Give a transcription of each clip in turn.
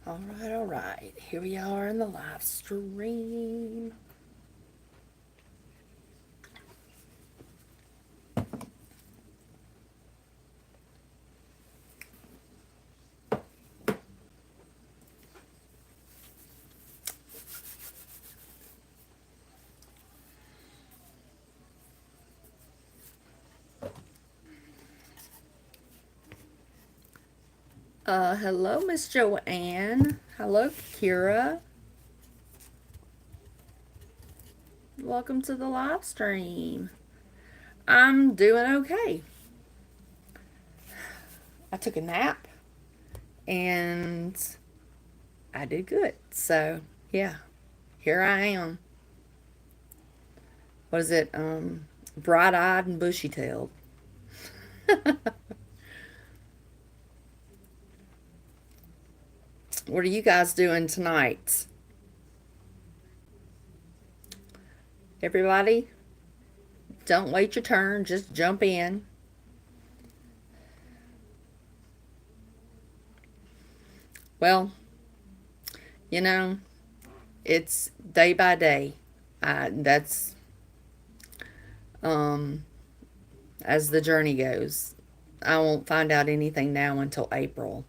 All right. Here we are in the live stream. Hello, Miss Joanne. Hello, Kira. Welcome to the live stream. I'm doing okay. I took a nap and I did good. So, yeah, here I am. What is it? Bright eyed and bushy tailed. What are you guys doing tonight? Everybody, don't wait your turn, just jump in. Well, you know, it's day by day. That's um, as the journey goes. I won't find out anything now until April.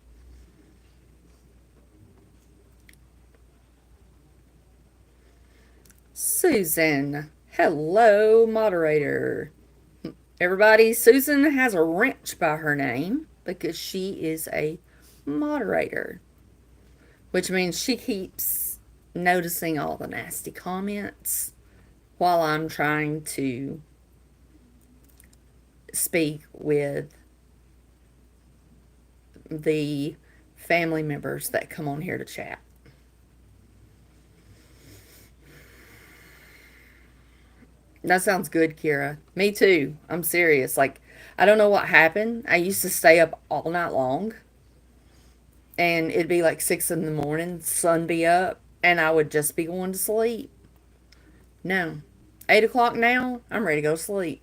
Susan, hello, moderator. Everybody, Susan has a wrench by her name because she is a moderator, which means she keeps noticing all the nasty comments while I'm trying to speak with the family members that come on here to chat. That sounds good, Kira. Me too. I'm serious. Like, I don't know what happened. I used to stay up all night long, and it'd be like 6 in the morning, sun be up, and I would just be going to sleep. No. 8 o'clock now, I'm ready to go to sleep.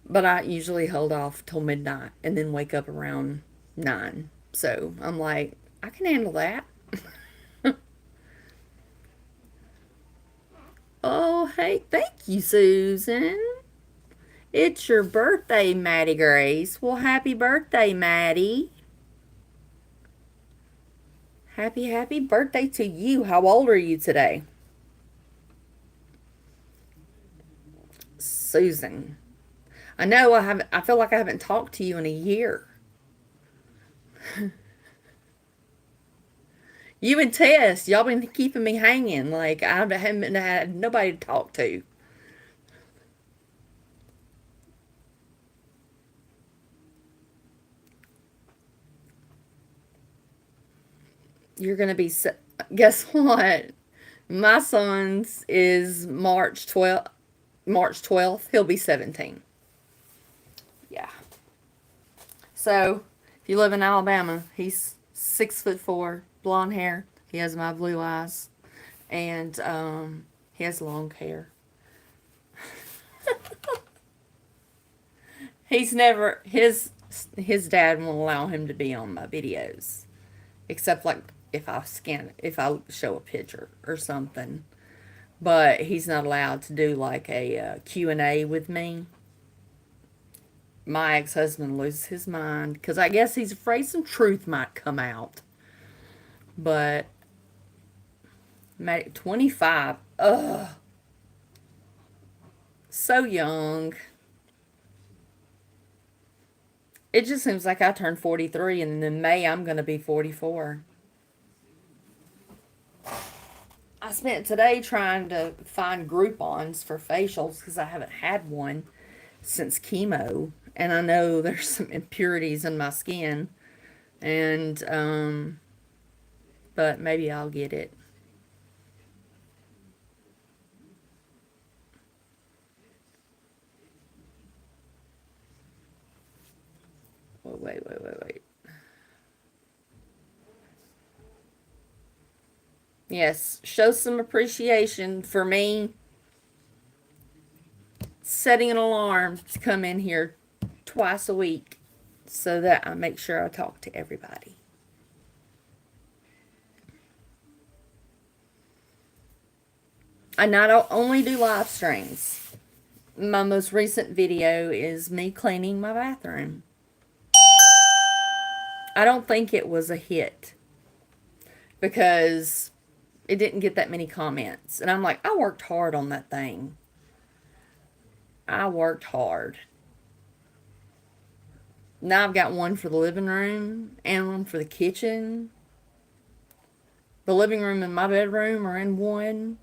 But I usually hold off till midnight and then wake up around 9. So I'm like, I can handle that. Oh, hey, thank you, Susan. It's your birthday, Maddie Grace. Well, happy birthday, Maddie. Happy birthday to you. How old are you today? Susan. I know I feel like I haven't talked to you in a year. You and Tess, y'all been keeping me hanging. Like I haven't had nobody to talk to. You're gonna be. Guess what? My son's is March 12th. March 12th. He'll be 17. Yeah. So if you live in Alabama, he's 6'4", blonde hair. He has my blue eyes, and he has long hair. He's never his dad won't allow him to be on my videos, except like if I show a picture or something. But he's not allowed to do like a Q&A with me. My ex-husband loses his mind because I guess he's afraid some truth might come out. But 25, ugh, so young. It just seems like I turned 43 and in May I'm going to be 44. I spent today trying to find Groupons for facials because I haven't had one since chemo, and I know there's some impurities in my skin, and but maybe I'll get it. Wait. Yes, show some appreciation for me setting an alarm to come in here twice a week so that I make sure I talk to everybody. I not only do live streams. My most recent video is me cleaning my bathroom. I don't think it was a hit because it didn't get that many comments. And I'm like, I worked hard on that thing. I worked hard. Now I've got one for the living room and one for the kitchen. The living room and my bedroom are in one.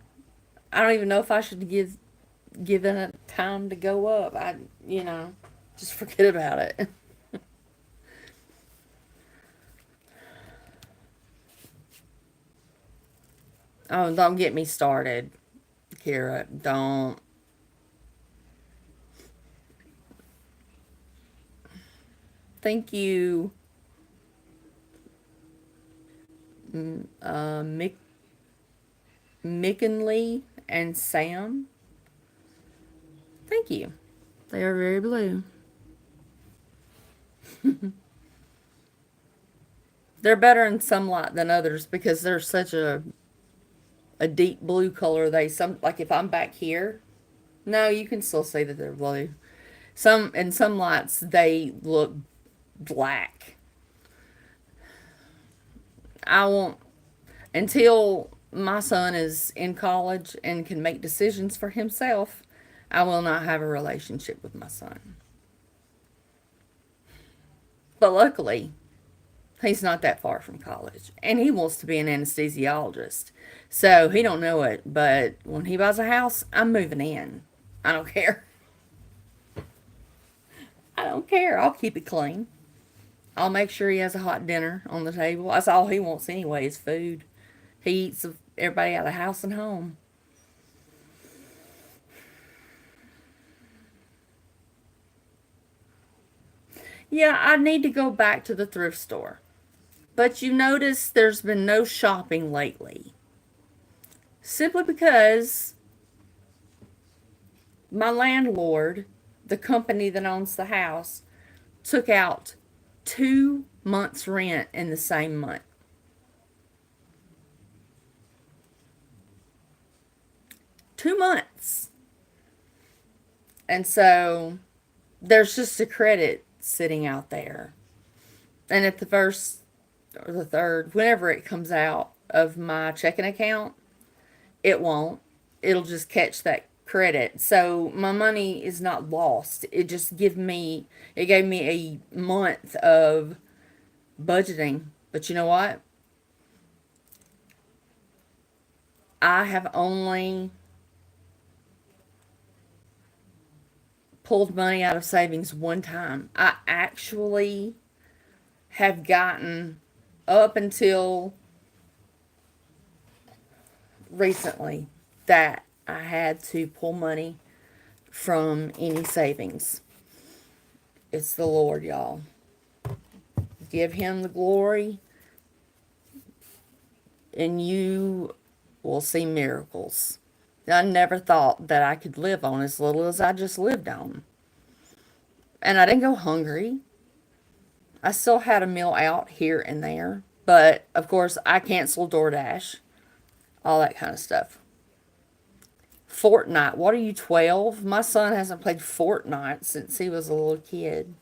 I don't even know if I should give it time to go up. Just forget about it. Oh, don't get me started, Kira. Don't. Thank you, Mick, Mickenly and Sam. Thank you. They are very blue. They're better in some light than others because they're such a deep blue color. Like if I'm back here, no, you can still see that they're blue. Some lights they look black. I won't until my son is in college and can make decisions for himself. I will not have a relationship with my son. But luckily, he's not that far from college, and he wants to be an anesthesiologist. So he don't know it, but when he buys a house, I'm moving in. I don't care. I don't care. I'll keep it clean. I'll make sure he has a hot dinner on the table. That's all he wants anyway is food. He eats everybody out of the house and home. Yeah, I need to go back to the thrift store. But you notice there's been no shopping lately. Simply because my landlord, the company that owns the house, took out 2 months' rent in the same month. 2 months. And so there's just a credit sitting out there. And at the first or the third, whenever it comes out of my checking account, it won't. It'll just catch that credit. So my money is not lost. It gave me a month of budgeting. But you know what? I have only pulled money out of savings one time. I actually have gotten up until recently that I had to pull money from any savings. It's the Lord, y'all. Give him the glory, and you will see miracles. I never thought that I could live on as little as I just lived on. And I didn't go hungry. I still had a meal out here and there. But, of course, I canceled DoorDash. All that kind of stuff. Fortnite. What are you, 12? My son hasn't played Fortnite since he was a little kid.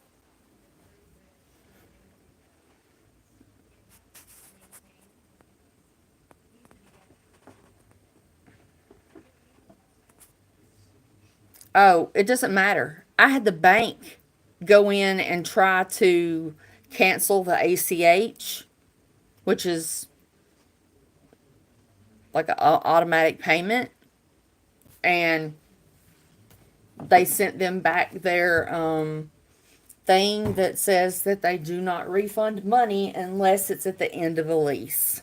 Oh, it doesn't matter. I had the bank go in and try to cancel the ACH, which is like an automatic payment, and they sent them back their thing that says that they do not refund money unless it's at the end of a lease.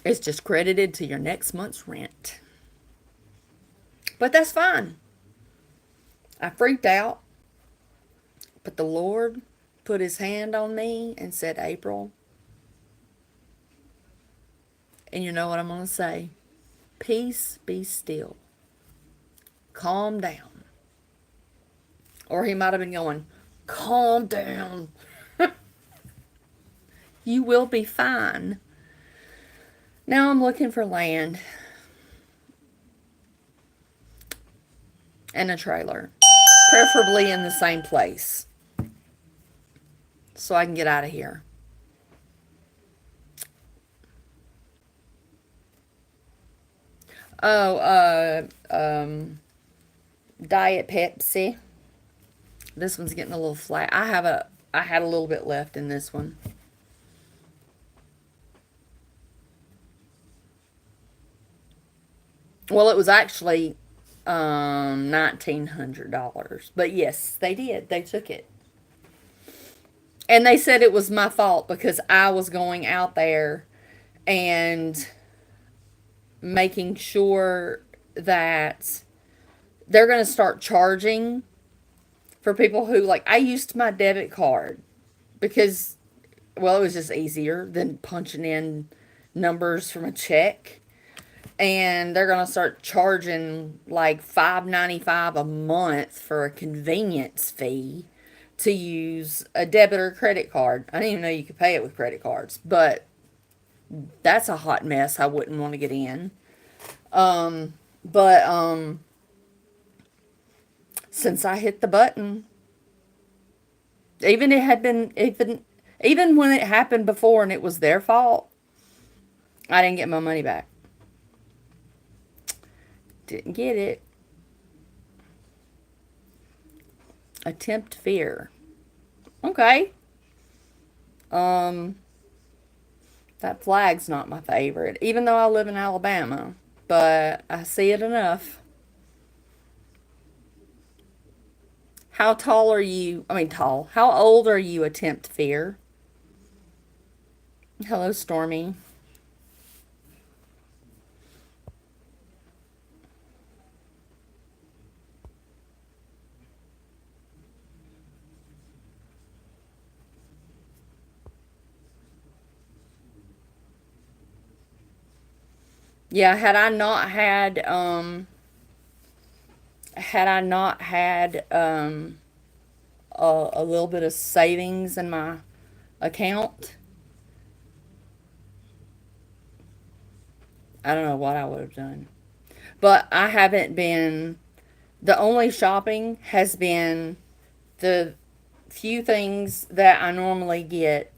It's just credited to your next month's rent. But that's fine. I freaked out, but the Lord put his hand on me and said, April, and you know what I'm going to say? Peace, be still. Calm down. Or he might have been going, calm down. You will be fine. Now I'm looking for land and a trailer, preferably in the same place, so I can get out of here. Oh, Diet Pepsi. This one's getting a little flat. I had a little bit left in this one. Well, it was actually $1,900, but yes, they did. They took it, and they said it was my fault because I was going out there and making sure that they're going to start charging for people who, like, I used my debit card because, well, it was just easier than punching in numbers from a check. And they're gonna start charging like $5.95 a month for a convenience fee to use a debit or credit card. I didn't even know you could pay it with credit cards, but that's a hot mess I wouldn't want to get in. But since I hit the button, even it had been even when it happened before and it was their fault, I didn't get my money back. Didn't get it. Attempt fear. Okay. Um, that flag's not my favorite, even though I live in Alabama. But I see it enough. How tall are you? I mean, tall. How old are you? Attempt fear. Hello, Stormy. Yeah, had I not had a little bit of savings in my account, I don't know what I would have done. But I haven't been, the only shopping has been the few things that I normally get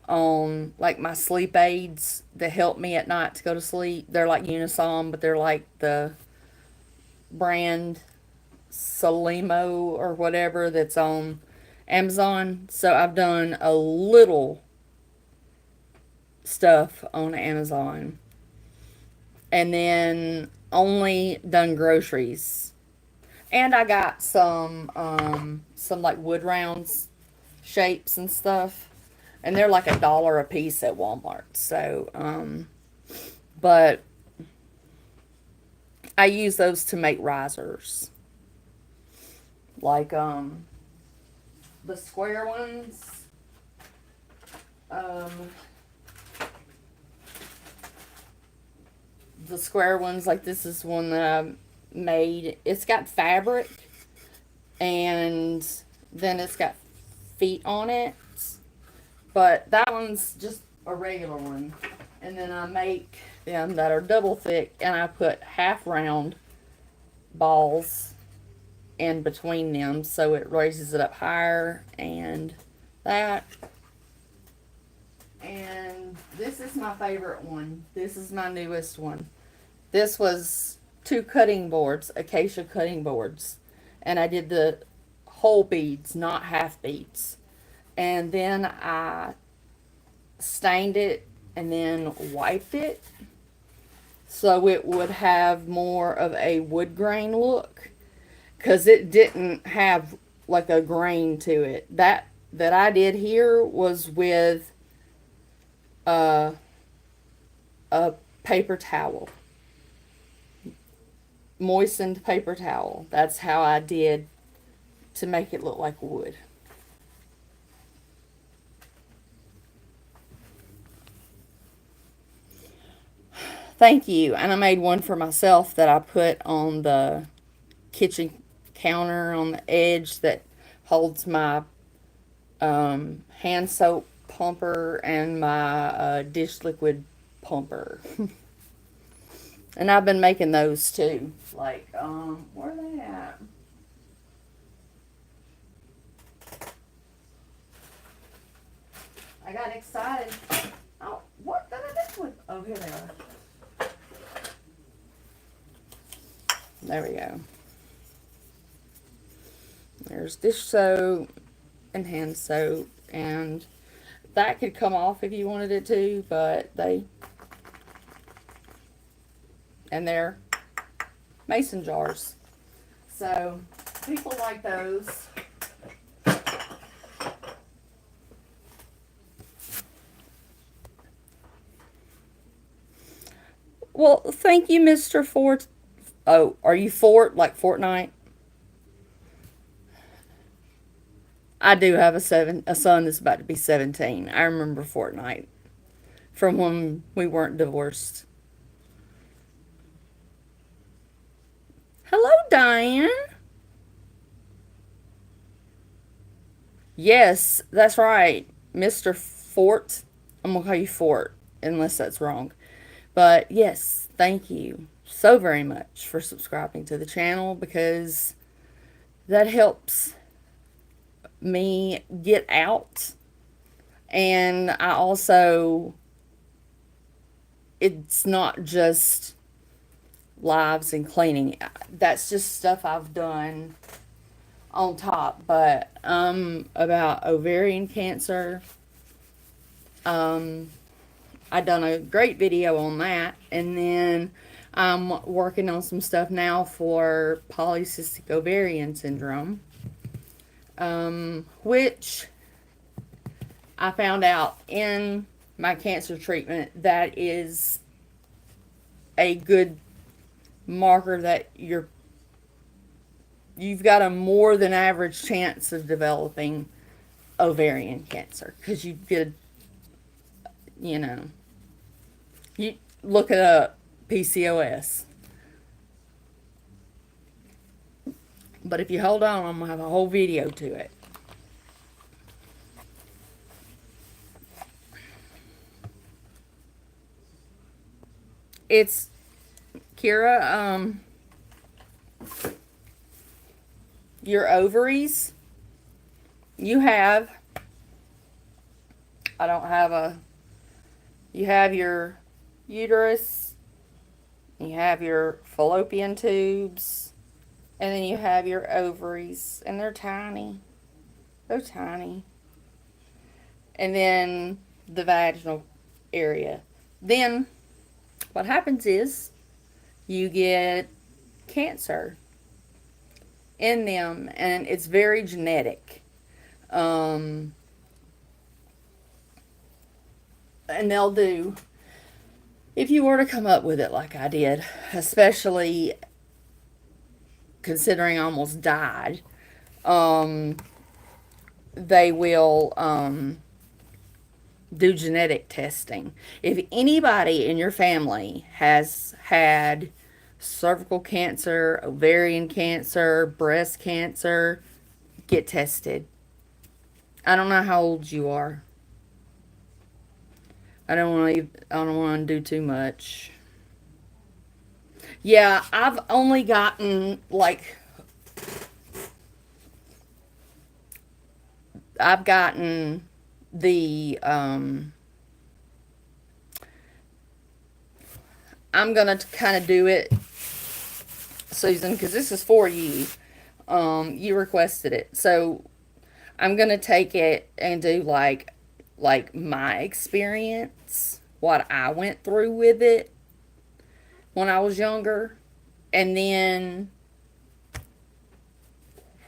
on, like my sleep aids that help me at night to go to sleep. They're like Unisom, but they're like the brand Salimo or whatever that's on Amazon. So I've done a little stuff on Amazon and then only done groceries. And I got some like wood rounds shapes and stuff. And they're like $1 a piece at Walmart. So but I use those to make risers. Like the square ones. Um the square ones, like this is one that I made. It's got fabric and then it's got feet on it. But that one's just a regular one. And then I make them that are double thick and I put half round balls in between them so it raises it up higher and that. And this is my favorite one. This is my newest one. This was two cutting boards, acacia cutting boards. And I did the whole beads, not half beads. And then I stained it and then wiped it so it would have more of a wood grain look because it didn't have like a grain to it. That I did here was with uh, a paper towel, moistened paper towel. That's how I did to make it look like wood. Thank you. And I made one for myself that I put on the kitchen counter on the edge that holds my hand soap pumper and my dish liquid pumper. And I've been making those too. Like, where are they at? I got excited. Oh, what did I do with? Oh, here they are. There we go. There's dish soap and hand soap, and that could come off if you wanted it to, but they're mason jars. So people like those. Well, thank you, Mr. Fort. Oh, are you Fort like Fortnite? I do have a son that's about to be 17. I remember Fortnite from when we weren't divorced. Hello, Diane. Yes, that's right, Mr. Fort. I'm gonna call you Fort unless that's wrong. But yes, thank you so very much for subscribing to the channel, because that helps me get out. And I also, it's not just lives and cleaning. That's just stuff I've done on top. But about ovarian cancer, I done a great video on that, and then I'm working on some stuff now for polycystic ovarian syndrome, which I found out in my cancer treatment that is a good marker that you've got a more than average chance of developing ovarian cancer, because you get, you know, you look it up, PCOS. But if you hold on, I'm gonna have a whole video to it. It's Kira, your ovaries, you have, I don't have a, you have your uterus, you have your fallopian tubes, and then you have your ovaries, and they're tiny. They're tiny. And then the vaginal area. Then what happens is you get cancer in them, and it's very genetic. And they'll do, if you were to come up with it like I did, especially considering I almost died, they will do genetic testing. If anybody in your family has had cervical cancer, ovarian cancer, breast cancer, get tested. I don't know how old you are. I don't want to do too much. Yeah, I've only gotten like, I've gotten the I'm gonna kind of do it, Susan, because this is for you. You requested it, so I'm gonna take it and do like my experience, what I went through with it when I was younger, and then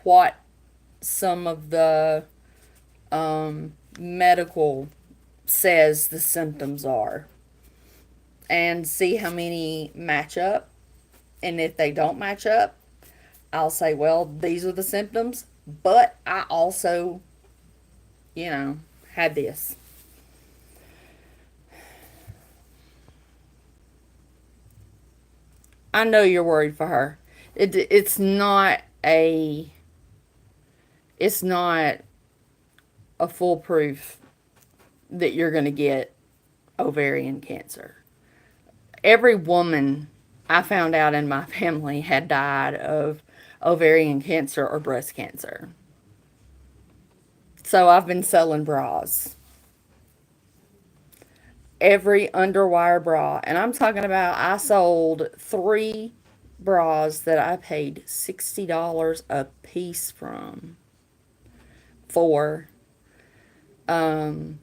what some of the medical says the symptoms are, and see how many match up. And if they don't match up, I'll say, well, these are the symptoms, but I also, had this. I know you're worried for her. It's not a foolproof that you're going to get ovarian cancer. Every woman I found out in my family had died of ovarian cancer or breast cancer. So I've been selling bras. Every underwire bra. And I'm talking about I sold three bras that I paid $60 a piece from for um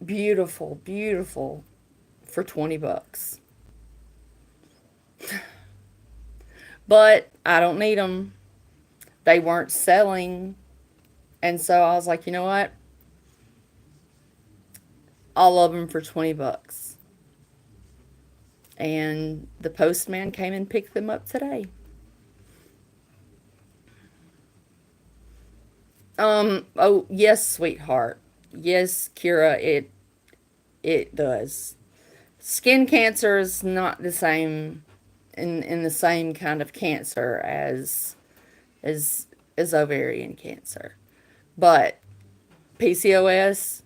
beautiful, beautiful for 20 bucks. But I don't need them. They weren't selling. And so I was like, you know what? All of them for 20 bucks. And the postman came and picked them up today. Oh, yes, sweetheart. Yes, Kira, it does. Skin cancer is not the same in the same kind of cancer as as ovarian cancer. But PCOS,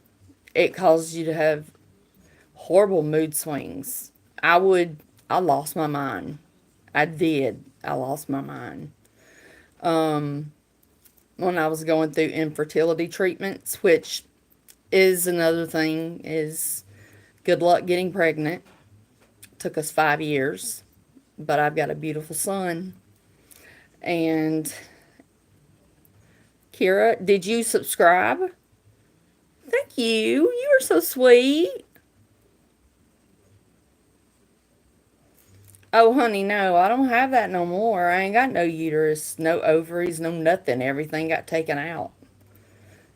it causes you to have horrible mood swings. I lost my mind. I did. I lost my mind. Um, when I was going through infertility treatments, which is another thing, is good luck getting pregnant. Took us 5 years, but I've got a beautiful son. And Kira, did you subscribe? Thank you. You are so sweet. Oh, honey, no, I don't have that no more. I ain't got no uterus, no ovaries, no nothing. Everything got taken out.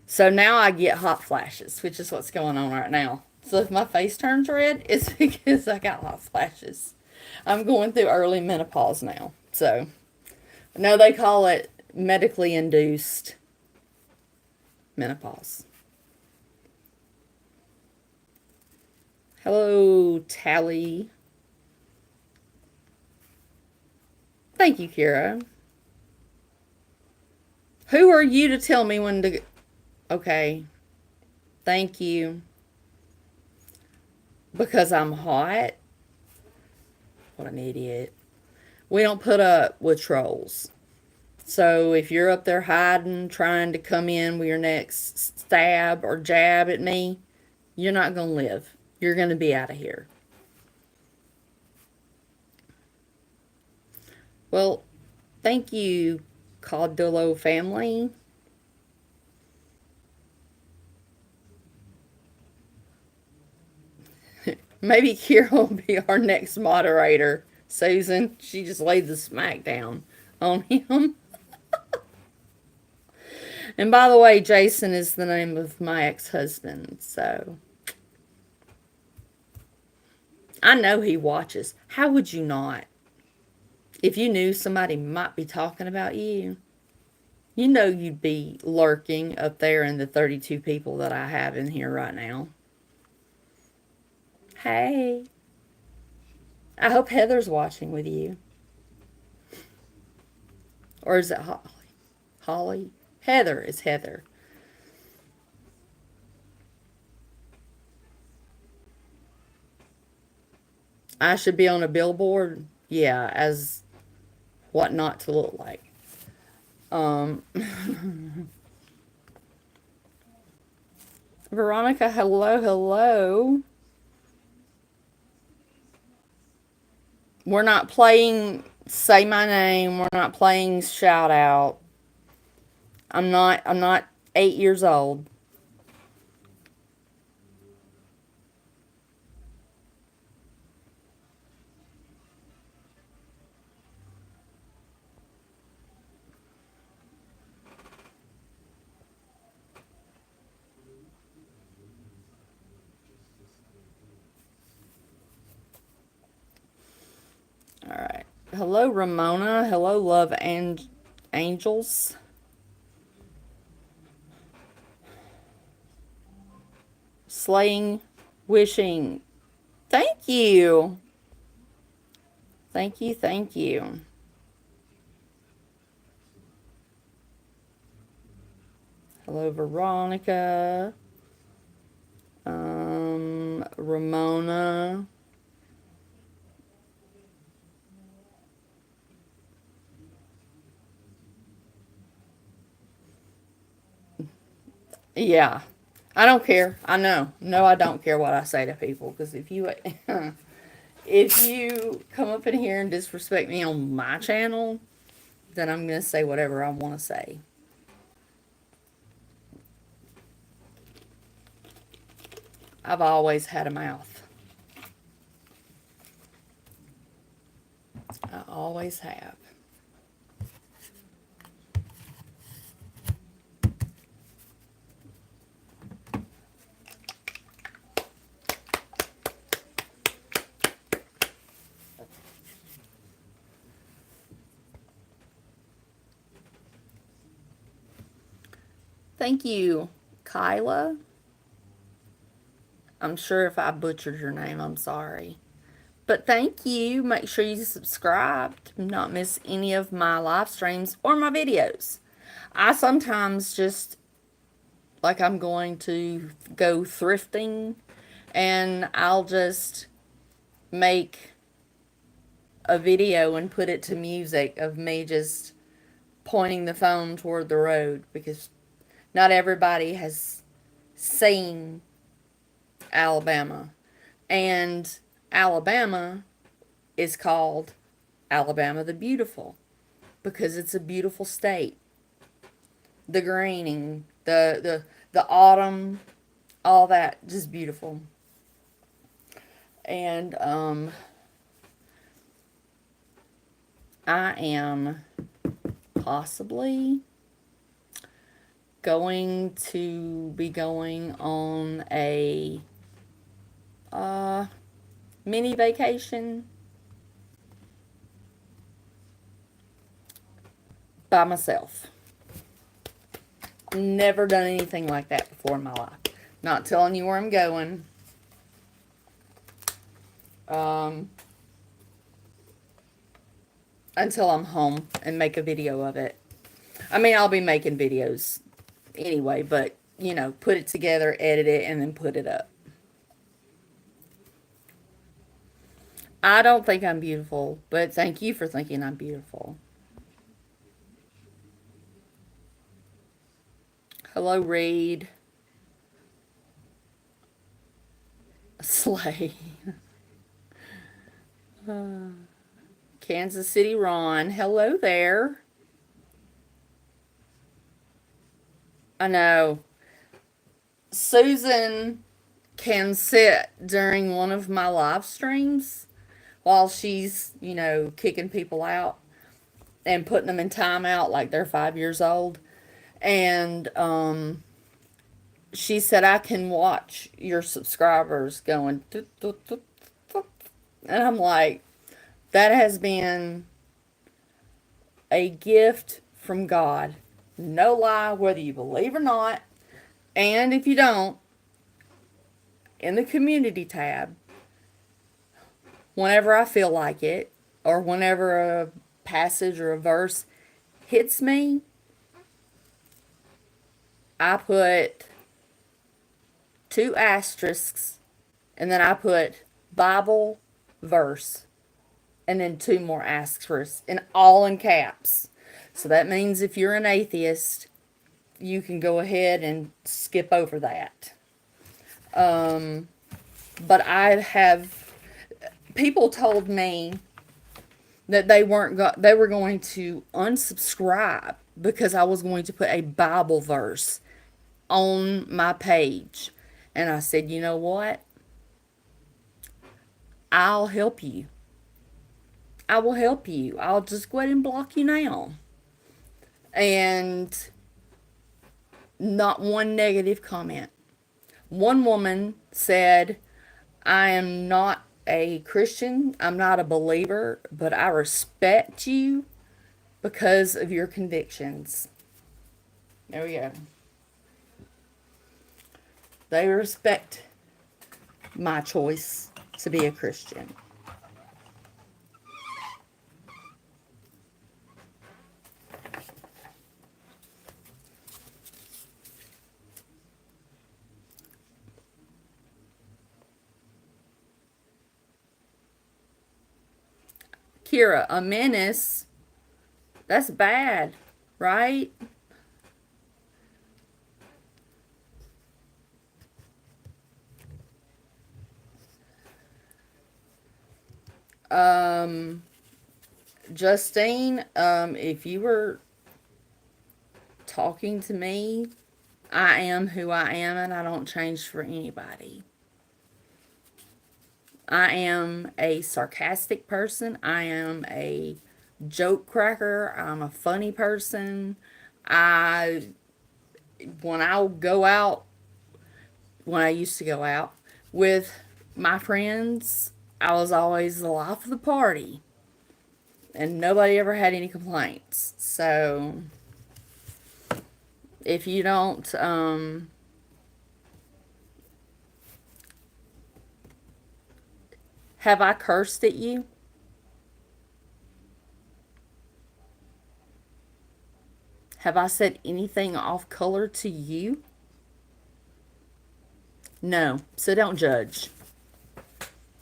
So now I get hot flashes, which is what's going on right now. So if my face turns red, it's because I got hot flashes. I'm going through early menopause now. So, no, they call it medically induced menopause. Hello, Tally. Thank you, Kira. Who are you to tell me when to. Okay, thank you. Because I'm hot? What an idiot. We don't put up with trolls. So if you're up there hiding, trying to come in with your next stab or jab at me, you're not going to live. You're going to be out of here. Well, thank you, Caudillo family. Maybe Kira will be our next moderator. Susan, she just laid the smack down on him. And by the way, Jason is the name of my ex-husband, so I know he watches. How would you not? If you knew somebody might be talking about you, you know you'd be lurking up there in the 32 people that I have in here right now. Hey, I hope Heather's watching with you. Or is it Holly? Holly? Heather is Heather. I should be on a billboard. Yeah, as what not to look like. Um, Veronica, hello, hello. We're not playing Say My Name. We're not playing Shout Out. I'm not 8 years old. All right. Hello, Ramona. Hello, Love and Angels. Slaying, wishing. Thank you. Thank you. Thank you. Hello, Veronica. Ramona. Yeah. I don't care. I know. No, I don't care what I say to people because if you if you come up in here and disrespect me on my channel, then I'm going to say whatever I want to say. I've always had a mouth. I always have. Thank you, Kyla. I'm sure if I butchered your name, I'm sorry. But thank you. Make sure you subscribe to not miss any of my live streams or my videos. I sometimes just, like, I'm going to go thrifting and I'll just make a video and put it to music of me just pointing the phone toward the road because not everybody has seen Alabama. And Alabama is called Alabama the Beautiful because it's a beautiful state. The greening, the autumn, all that, just beautiful. And I am possibly going to be going on a mini vacation by myself. Never done anything like that before in my life. Not telling you where I'm going. Until I'm home and make a video of it. I mean, I'll be making videos anyway, but, you know, put it together, edit it, and then put it up. I don't think I'm beautiful, but thank you for thinking I'm beautiful. Hello, Reed. Slay. Kansas City Ron. Hello there. I know. Susan can sit during one of my live streams while she's, you know, kicking people out and putting them in timeout like they're 5 years old. And she said, I can watch your subscribers going, doot, doot, doot, doot. And I'm like, that has been a gift from God. No lie, whether you believe or not. And if you don't, in the community tab, whenever I feel like it, or whenever a passage or a verse hits me, I put 2 asterisks and then I put Bible verse and then 2 more asterisks and all in caps. So that means if you're an atheist, you can go ahead and skip over that. But I have people told me that they were going to unsubscribe because I was going to put a Bible verse on my page. And I said, you know what? I'll help you. I will help you. I'll just go ahead and block you now. And not one negative comment. One woman said, I am not a Christian, I'm not a believer, but I respect you because of your convictions. There we go. They respect my choice to be a Christian. Kira, a menace? That's bad, right? Um, Justine, if you were talking to me, I am who I am and I don't change for anybody. I am a sarcastic person. I am a joke cracker. I'm a funny person. I when I go out, when I used to go out with my friends, I was always the life of the party, and nobody ever had any complaints. So if you don't, have I cursed at you? Have I said anything off color to you? No. So don't judge.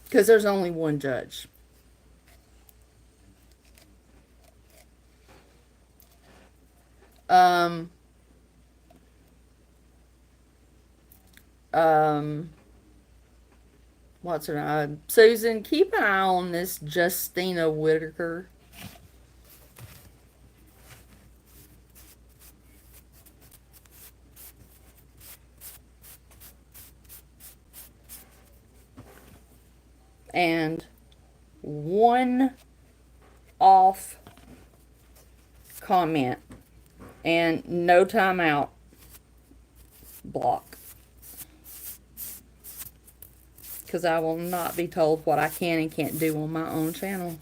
Because there's only one judge. Um, um, what's her name? Susan, keep an eye on this Justina Whitaker. And one off comment and no timeout block. Because I will not be told what I can and can't do on my own channel.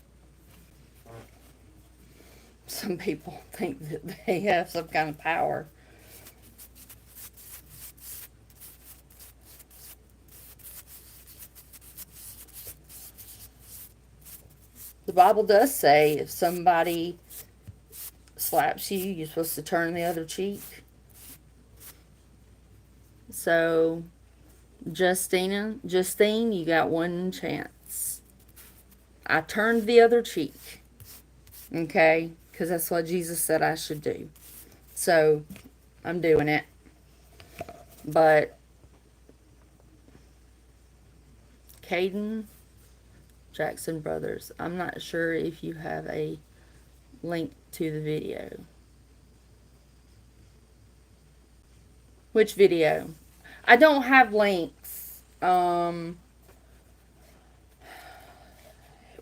Some people think that they have some kind of power. The Bible does say if somebody slaps you, you're supposed to turn the other cheek. So, Justine, you got one chance. I turned the other cheek. Okay? Because that's what Jesus said I should do. So, I'm doing it. But, Caden Jackson Brothers, I'm not sure if you have a link to the video. Which video? I don't have links.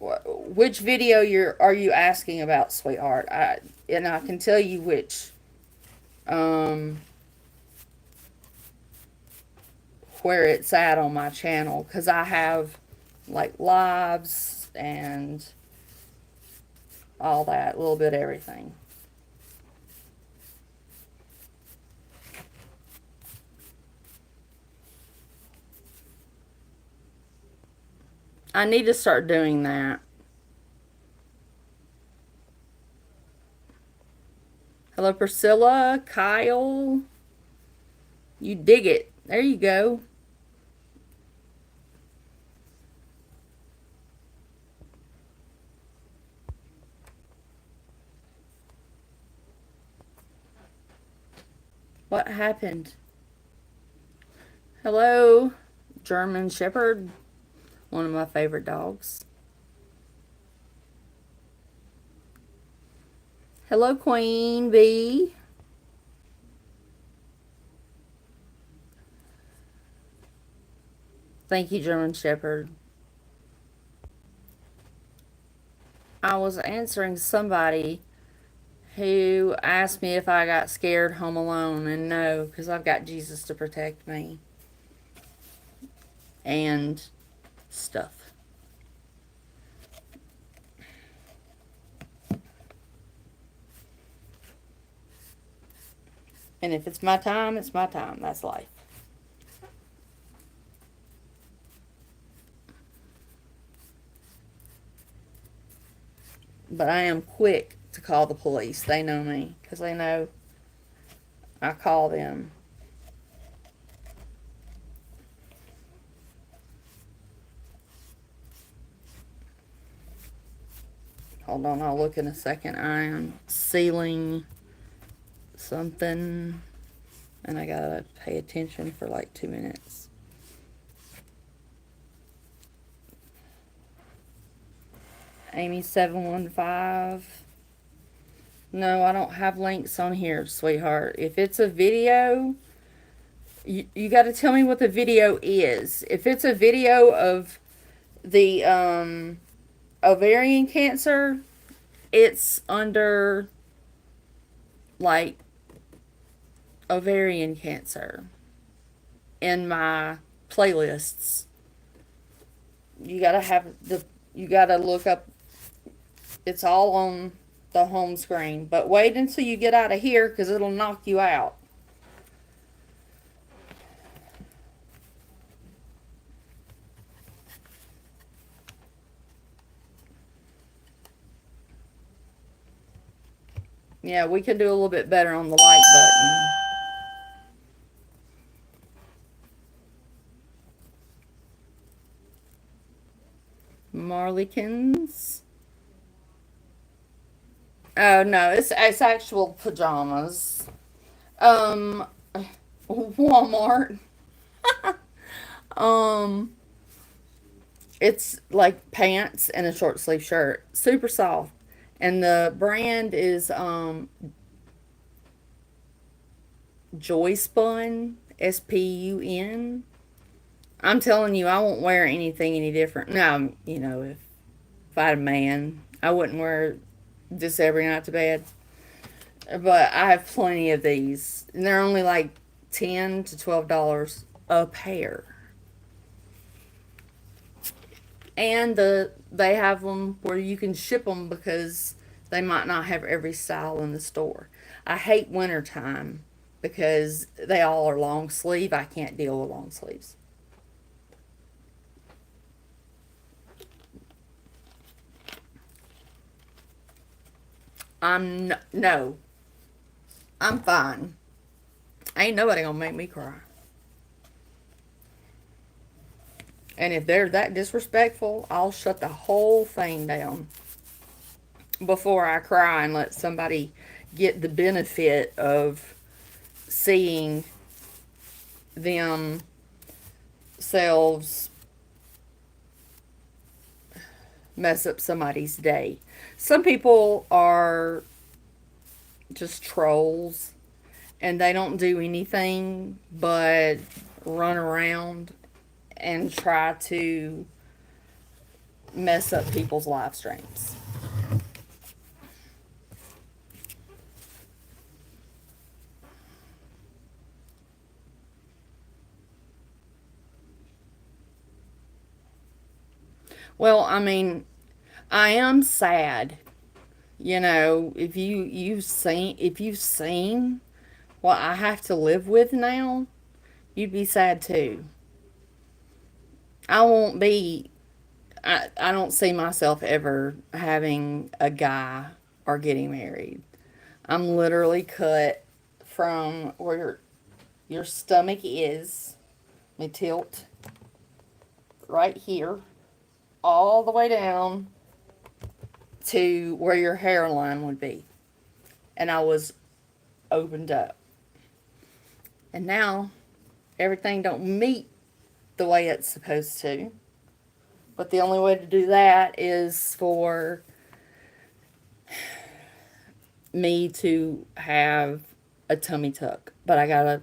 Which video are you asking about, sweetheart? And I can tell you which where it's at on my channel, because I have like lives and all that, a little bit of everything. I need to start doing that. Hello, Priscilla, Kyle. You dig it. There you go. What happened? Hello, German Shepherd. One of my favorite dogs. Hello, Queen Bee. Thank you, German Shepherd. I was answering somebody who asked me if I got scared home alone, and no, because I've got Jesus to protect me and stuff. And if it's my time, it's my time. That's life. But I am quick to call the police. They know me because they know I call them. Hold on, I'll look in a second. I am sealing something and I gotta pay attention for like 2 minutes. Amy715. No, I don't have links on here, sweetheart. If it's a video, you got to tell me what the video is. If it's a video of the ovarian cancer, it's under like ovarian cancer in my playlists. You gotta look up, it's all on the home screen. But wait until you get out of here because it'll knock you out. Yeah, we could do a little bit better on the like button. Marleykins. Oh no, it's actual pajamas. Um, Walmart. Um, it's like pants and a short sleeve shirt, super soft, and the brand is Joy Spun, SPUN. I'm telling you, I won't wear anything any different. Now, if I had a man, I wouldn't wear this every night to bed. But I have plenty of these, and they're only like $10 to $12 a pair. And they have them where you can ship them because they might not have every style in the store. I hate wintertime because they all are long sleeve. I can't deal with long sleeves. No, I'm fine. Ain't nobody gonna make me cry. And if they're that disrespectful, I'll shut the whole thing down before I cry and let somebody get the benefit of seeing themselves mess up somebody's day. Some people are just trolls and they don't do anything but run around and try to mess up people's live streams. Well, I mean, I am sad. If you've seen what I have to live with now, you'd be sad too. I won't be I don't see myself ever having a guy or getting married. I'm literally cut from where your stomach is. Let me tilt right here, all the way down to where your hairline would be. And I was opened up. And now everything don't meet the way it's supposed to. But the only way to do that is for me to have a tummy tuck. But I gotta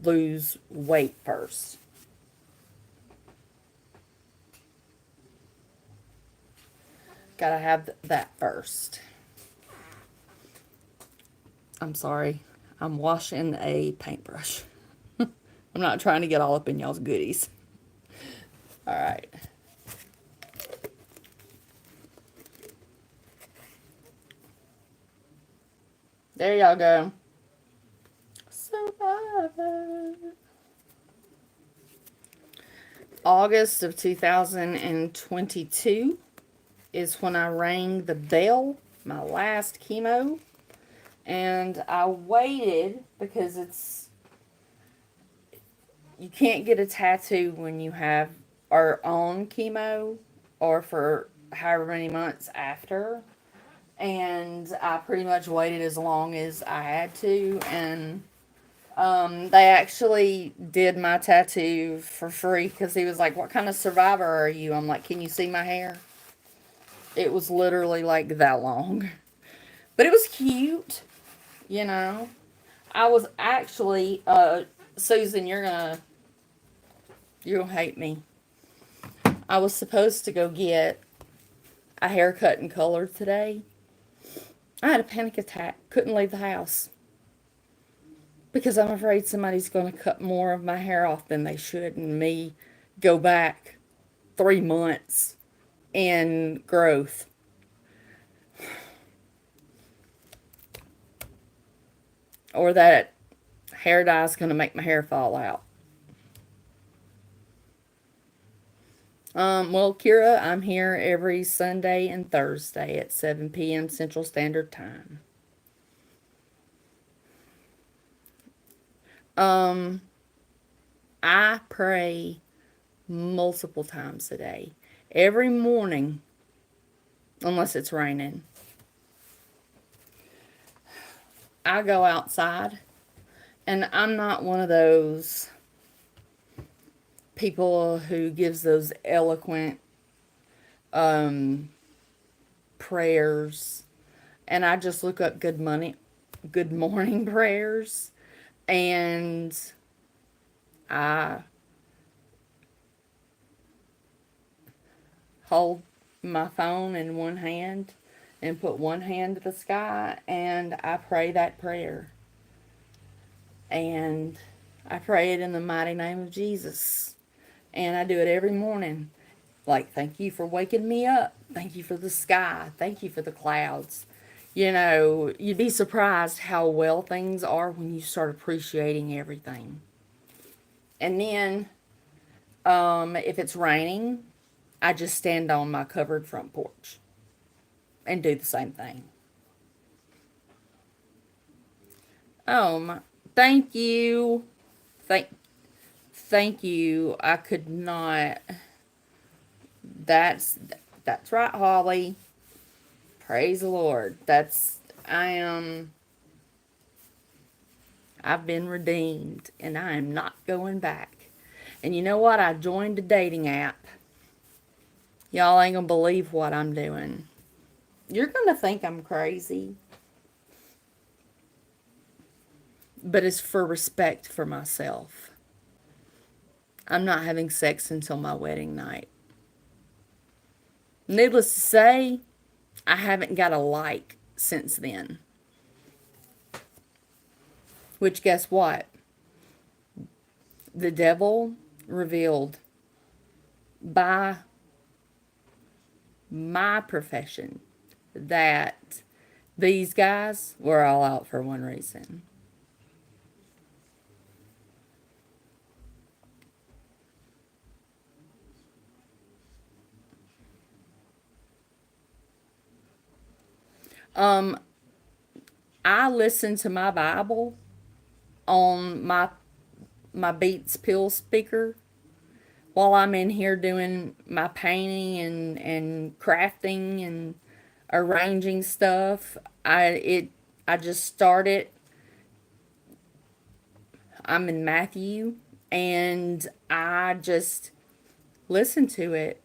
lose weight first. Gotta have that first. I'm sorry. I'm washing a paintbrush. I'm not trying to get all up in y'all's goodies. All right. There y'all go. Survivor. August of 2022 is when I rang the bell, my last chemo. And I waited because you can't get a tattoo when you have or on chemo or for however many months after. And I pretty much waited as long as I had to. And they actually did my tattoo for free because he was like, "What kind of survivor are you?" I'm like, "Can you see my hair?" It was literally like that long. But it was cute, you know. I was actually, Susan, you're gonna hate me. I was supposed to go get a haircut and color today. I had a panic attack. Couldn't leave the house because I'm afraid somebody's going to cut more of my hair off than they should, and me go back 3 months in growth. Or that hair dye is going to make my hair fall out. Well, Kira, I'm here every Sunday and Thursday at 7 p.m. Central Standard Time. Um, I pray multiple times a day. Every morning, unless it's raining. I go outside, and I'm not one of those people who gives those eloquent um, prayers, and I just look up good morning prayers, and I hold my phone in one hand and put one hand to the sky, and I pray that prayer, and I pray it in the mighty name of Jesus, and I do it every morning. Like, thank you for waking me up. Thank you for the sky. Thank you for the clouds. You know, you'd be surprised how well things are when you start appreciating everything. And then, if it's raining, I just stand on my covered front porch and do the same thing. Oh my, thank you. Thank, thank you. I could not. That's, that's right, Holly. Praise the Lord. I am, I've been redeemed and I am not going back. And you know what? I joined a dating app. Y'all ain't gonna believe what I'm doing. You're gonna think I'm crazy, but it's for respect for myself. I'm not having sex until my wedding night. Needless to say, I haven't got a like since then. Which, guess what? The devil revealed by my profession that these guys were all out for one reason. Um, I listen to my Bible on my Beats Pill speaker while I'm in here doing my painting and crafting and arranging stuff. I just started. I'm in Matthew, and I just listen to it,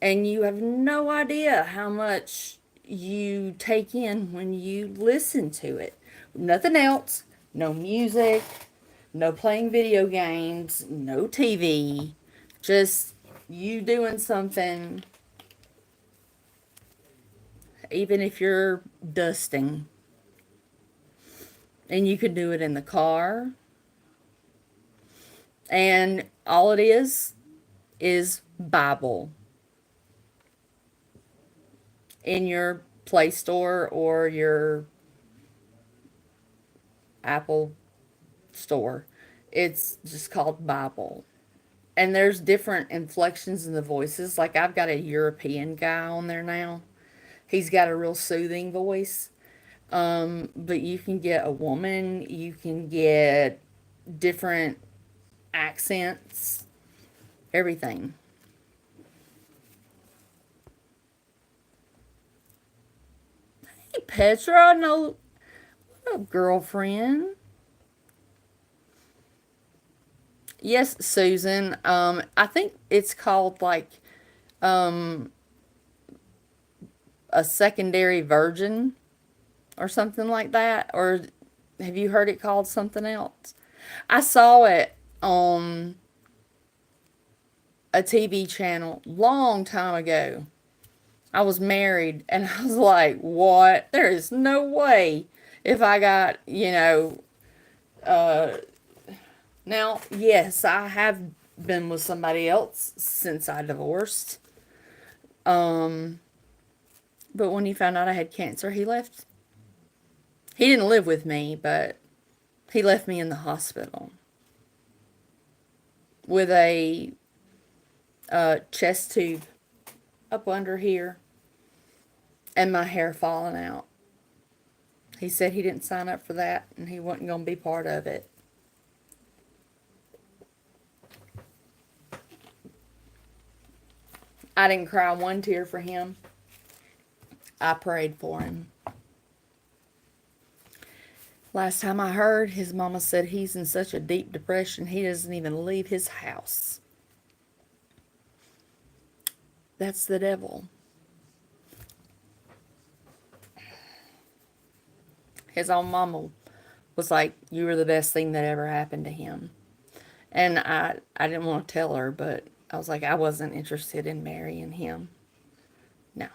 and you have no idea how much you take in when you listen to it. Nothing else, no music, no playing video games, no TV, just you doing something, even if you're dusting. And you could do it in the car. And all it is Bible in your Play Store or your Apple Store. It's just called Bible. And there's different inflections in the voices. Like, I've got a European guy on there now. He's got a real soothing voice. But you can get a woman, you can get different accents, everything. Hey, Petra, no, what up, girlfriend? Yes, Susan. I think it's called like um a secondary virgin or something like that. Or have you heard it called something else? I saw it on a TV channel long time ago. I was married and I was like, what? There is no way if I got, uh, now, yes, I have been with somebody else since I divorced. Um, but when he found out I had cancer, he left. He didn't live with me, but he left me in the hospital with a chest tube up under here and my hair falling out. He said he didn't sign up for that and he wasn't going to be part of it. I didn't cry one tear for him. I prayed for him. Last time I heard, his mama said he's in such a deep depression he doesn't even leave his house. That's the devil. His own mama was like, you were the best thing that ever happened to him. And I didn't want to tell her, but I was like, I wasn't interested in marrying him. No.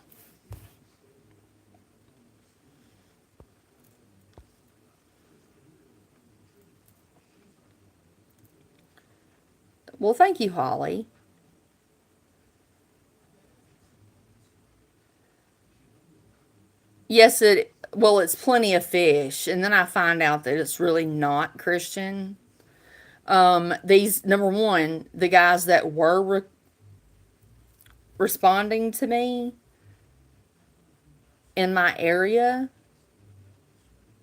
Well, thank you, Holly. Yes, it's plenty of fish. And then I find out that it's really not Christian. These, number one, the guys that were responding to me in my area,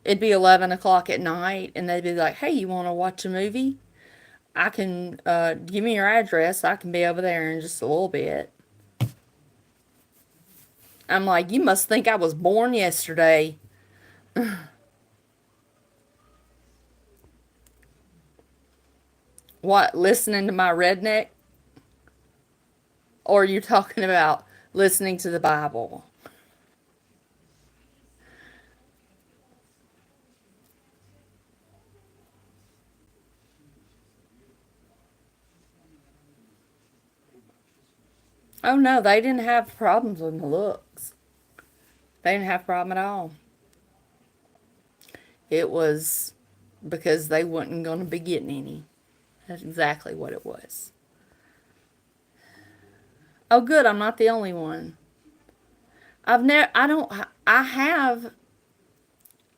it'd be 11 o'clock at night, and they'd be like, hey, you want to watch a movie? I can, give me your address. I can be over there in just a little bit. I'm like, you must think I was born yesterday. What, listening to my redneck? Or are you talking about listening to the Bible? Oh no, they didn't have problems with my looks. They didn't have a problem at all. It was because they wasn't going to be getting any. That's exactly what it was. Oh, good. I'm not the only one. I've never. I don't. I have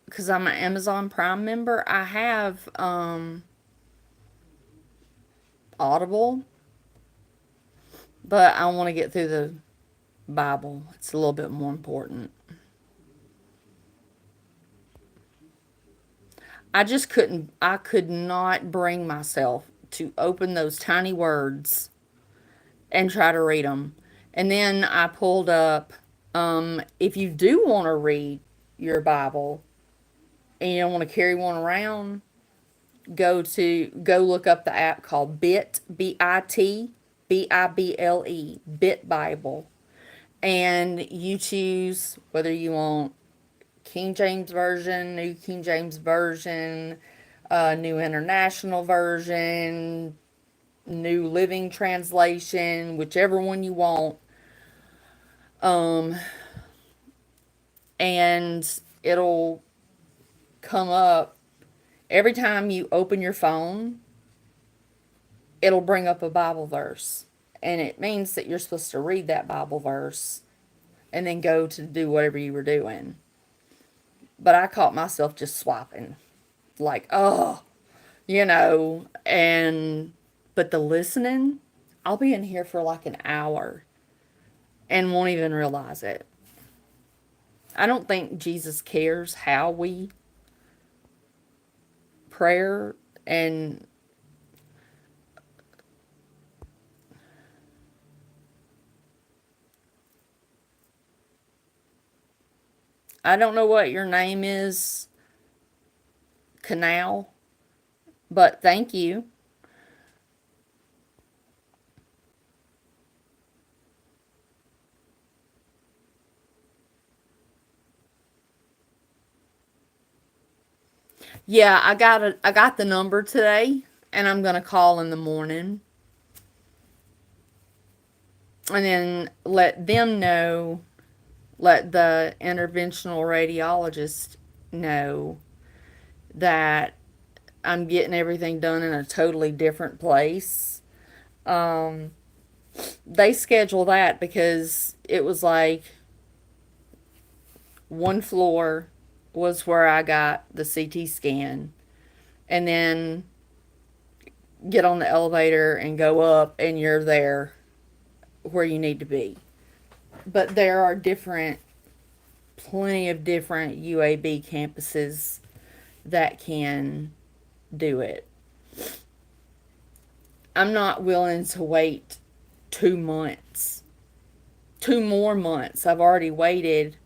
because I'm an Amazon Prime member. I have Audible, but I want to get through the Bible. It's a little bit more important. I just couldn't. I could not bring myself to open those tiny words and try to read them. And then I pulled up, if you do want to read your Bible and you don't want to carry one around, go look up the app called Bit Bible, and you choose whether you want King James Version, New King James Version, New International Version, New Living Translation, whichever one you want. Um, and it'll come up every time you open your phone, it'll bring up a Bible verse. And it means that you're supposed to read that Bible verse and then go to do whatever you were doing. But I caught myself just swapping. Like, oh, and but the listening, I'll be in here for like an hour and won't even realize it. I don't think Jesus cares how we prayer and I don't know what your name is, Canal, but thank you. Yeah, I got the number today, and I'm gonna call in the morning, and then let them know, let the interventional radiologist know that I'm getting everything done in a totally different place. Um, they schedule that because it was like one floor was where I got the CT scan, and then get on the elevator and go up, and you're there where you need to be. But there are plenty of different UAB campuses that can do it. I'm not willing to wait 2 months, 2 more months. I've already waited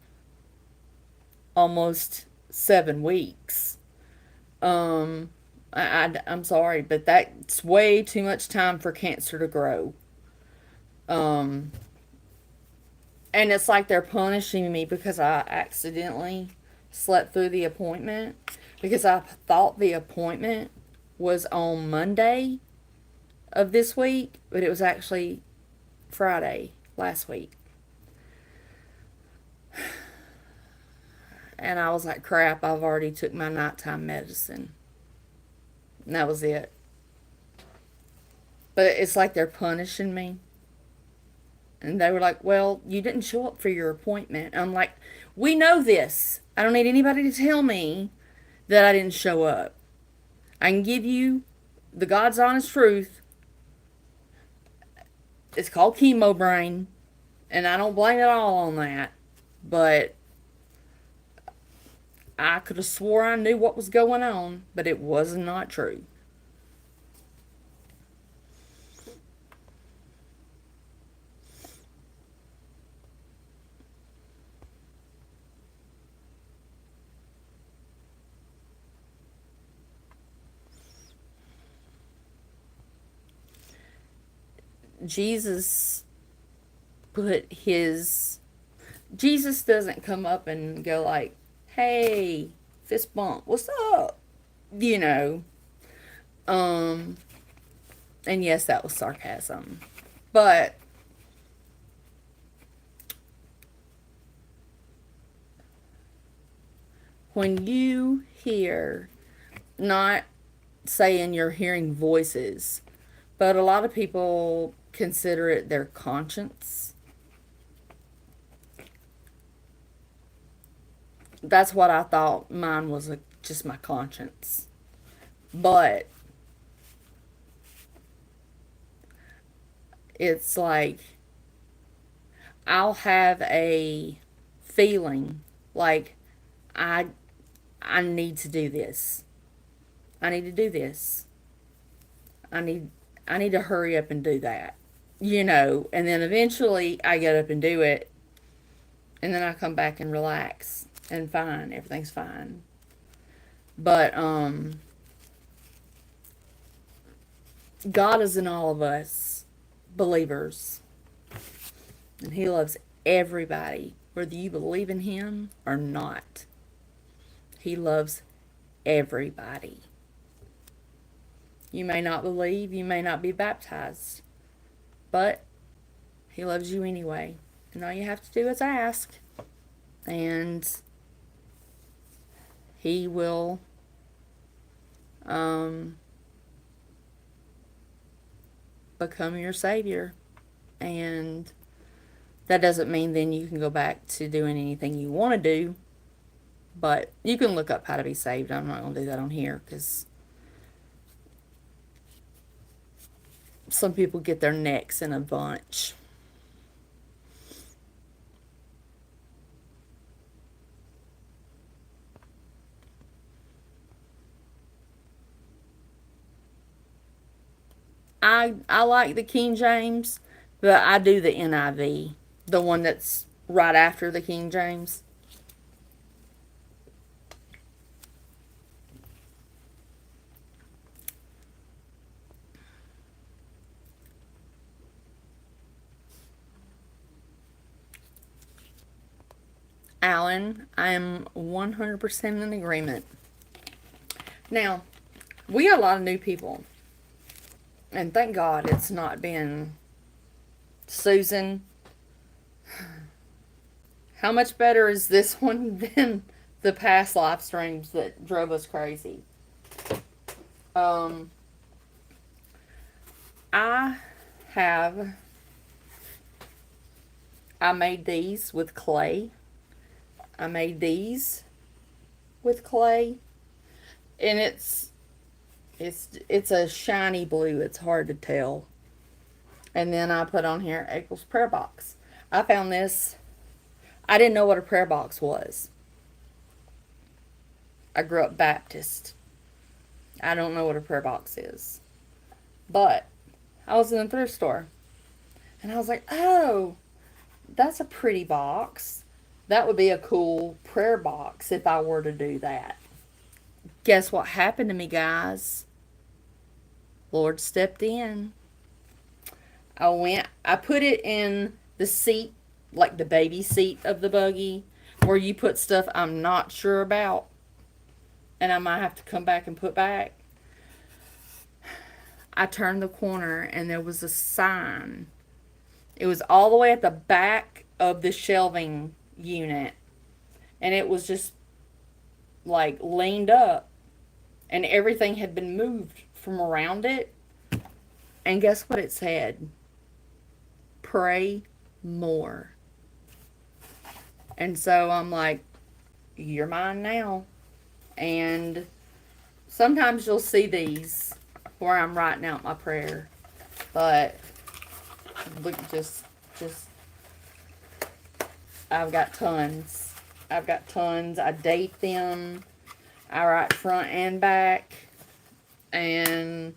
almost 7 weeks. Um, I'm sorry, but that's way too much time for cancer to grow. Um, and it's like they're punishing me because I accidentally slept through the appointment because I thought the appointment was on Monday of this week, but it was actually Friday last week. And I was like, crap, I've already took my nighttime medicine. And that was it. But it's like they're punishing me. And they were like, well, you didn't show up for your appointment. I'm like, we know this. I don't need anybody to tell me that I didn't show up. I can give you the God's honest truth. It's called chemo brain. And I don't blame it all on that. But I could have swore I knew what was going on, but it was not true. Jesus put his Jesus doesn't come up and go like, "Hey, fist bump, what's up?" You know. Um and yes, that was sarcasm. But when you hear, not saying you're hearing voices, but a lot of people consider it their conscience. That's what I thought mine was, just my conscience. But it's like I'll have a feeling like I I need to do this. I need to do this. I need I need to hurry up and do that. And then eventually I get up and do it, and then I come back and relax and fine, everything's fine. But God is in all of us believers, and he loves everybody, whether you believe in him or not. He loves everybody. You may not believe, you may not be baptized, but he loves you anyway. And all you have to do is ask, and he will um, become your savior. And that doesn't mean then you can go back to doing anything you want to do, but you can look up how to be saved. I'm not going to do that on here because some people get their necks in a bunch. I like the King James, but I do the NIV, the one that's right after the King James. Alan, I am 100% in agreement. Now, we got a lot of new people. And thank God it's not been Susan. How much better is this one than the past live streams that drove us crazy? Um, I have I made these with clay. I made these with clay, and it's a shiny blue. It's hard to tell. And then I put on here April's prayer box. I found this. I didn't know what a prayer box was. I grew up Baptist. I don't know what a prayer box is. But I was in the thrift store and I was like, oh, that's a pretty box. That would be a cool prayer box if I were to do that. Guess what happened to me, guys? Lord stepped in. I put it in the seat, like the baby seat of the buggy, where you put stuff I'm not sure about and I might have to come back and put back. I turned the corner and there was a sign. It was all the way at the back of the shelving unit. And it was just like leaned up. And everything had been moved from around it. And guess what it said? Pray more. And so I'm like, you're mine now. And sometimes you'll see these where I'm writing out my prayer. But look, just I've got tons. I've got tons. I date them. I write front and back. And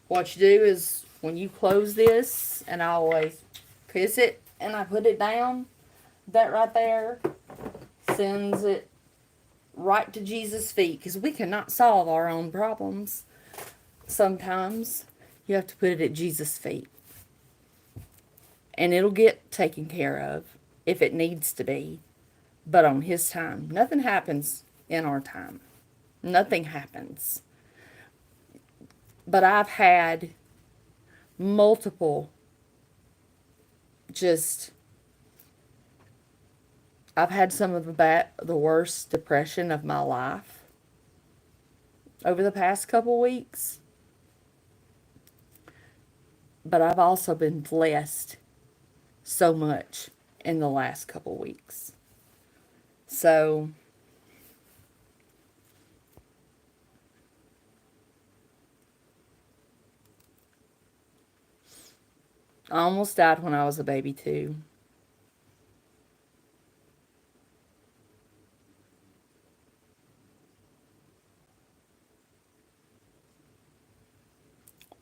what you do is when you close this, and I always kiss it and I put it down, that right there sends it right to Jesus' feet, because we cannot solve our own problems. Sometimes you have to put it at Jesus' feet. And it'll get taken care of if it needs to be, but on His time. Nothing happens in our time. Nothing happens. But I've had multiple I've had some of the worst depression of my life over the past couple weeks. But I've also been blessed so much in the last couple weeks. So I almost died when I was a baby too.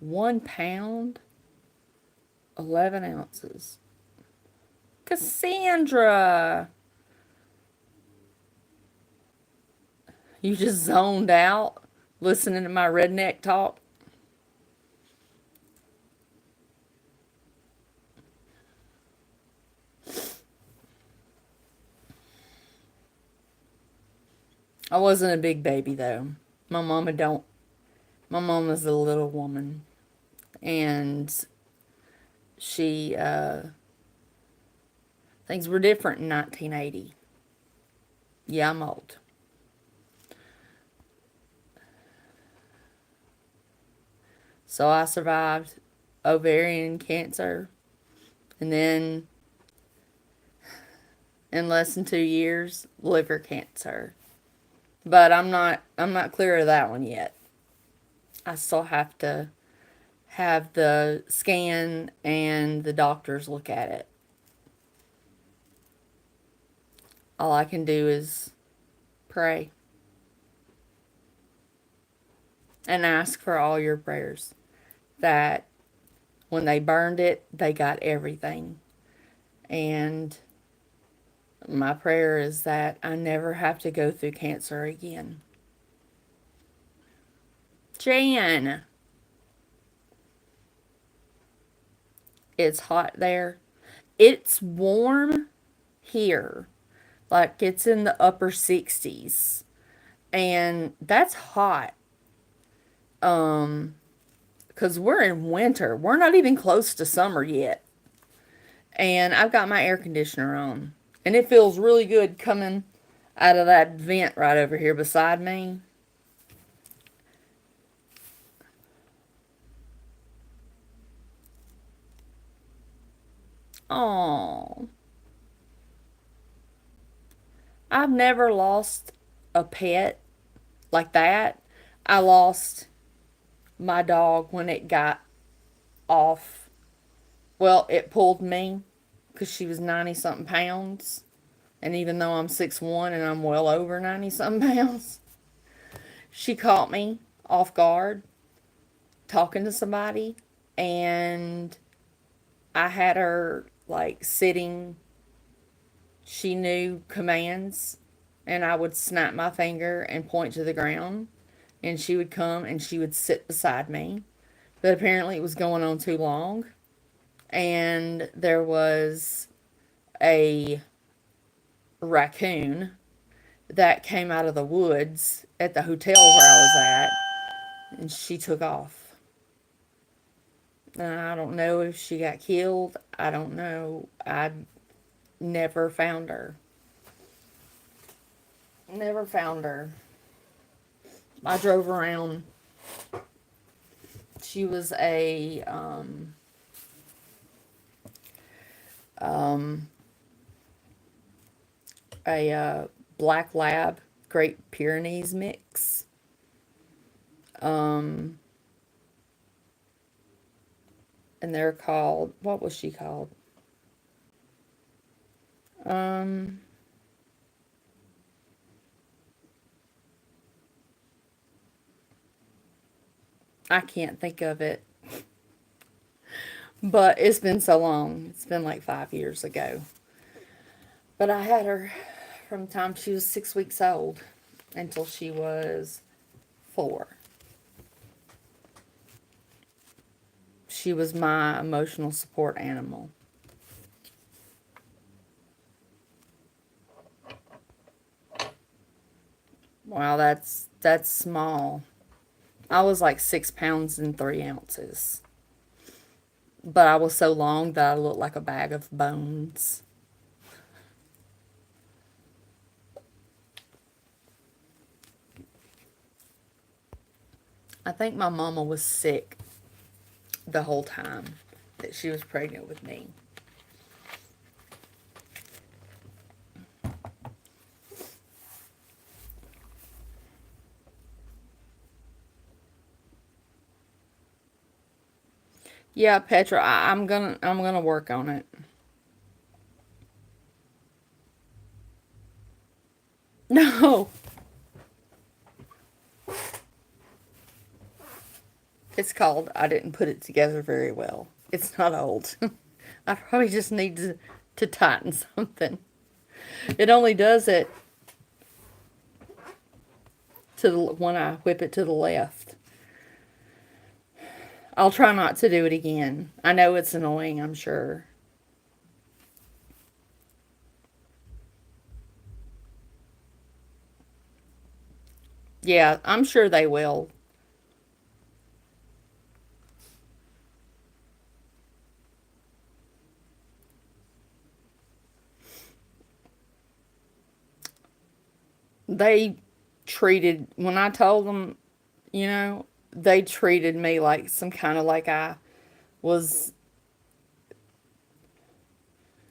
£1, 11 ounces. Cassandra! You just zoned out listening to my redneck talk? I wasn't a big baby though. My mama don't. My mama's a little woman. And she, things were different in 1980. Yeah, I'm old. So I survived ovarian cancer. And then, in less than 2 years, liver cancer. But I'm not clear of that one yet. I still have to have the scan and the doctors look at it. All I can do is pray and ask for all your prayers that when they burned it, they got everything. And my prayer is that I never have to go through cancer again. Jan, it's hot there. It's warm here. Like it's in the upper 60s. And that's hot. Because we're in winter. We're not even close to summer yet. And I've got my air conditioner on. And it feels really good coming out of that vent right over here beside me. Oh, I've never lost a pet like that. I lost my dog when it got off. Well, it pulled me because she was 90 something pounds. And even though I'm 6'1" and I'm well over 90 something pounds, she caught me off guard talking to somebody. And I had her like sitting, she knew commands, and I would snap my finger and point to the ground. And she would come and she would sit beside me. But apparently it was going on too long. And there was a raccoon that came out of the woods at the hotel where I was at, and she took off. I don't know if she got killed. I don't know. I never found her. Never found her. I drove around. She was um, a black lab, Great Pyrenees mix. Um, and they're called, what was she called? Um, I can't think of it, but it's been so long. It's been like 5 years ago. But I had her from the time she was 6 weeks old until she was 4. She was my emotional support animal. Wow, that's small. I was like 6 pounds and 3 ounces. But I was so long that I looked like a bag of bones. I think my mama was sick the whole time that she was pregnant with me. Yeah, Petra, I'm gonna work on it. No, it's called I didn't put it together very well. It's not old. I probably just need to tighten something. It only does it to the, when I whip it to the left. I'll try not to do it again. I know it's annoying, I'm sure. Yeah, I'm sure they will. They treated, when I told them, they treated me like some kind of like I was,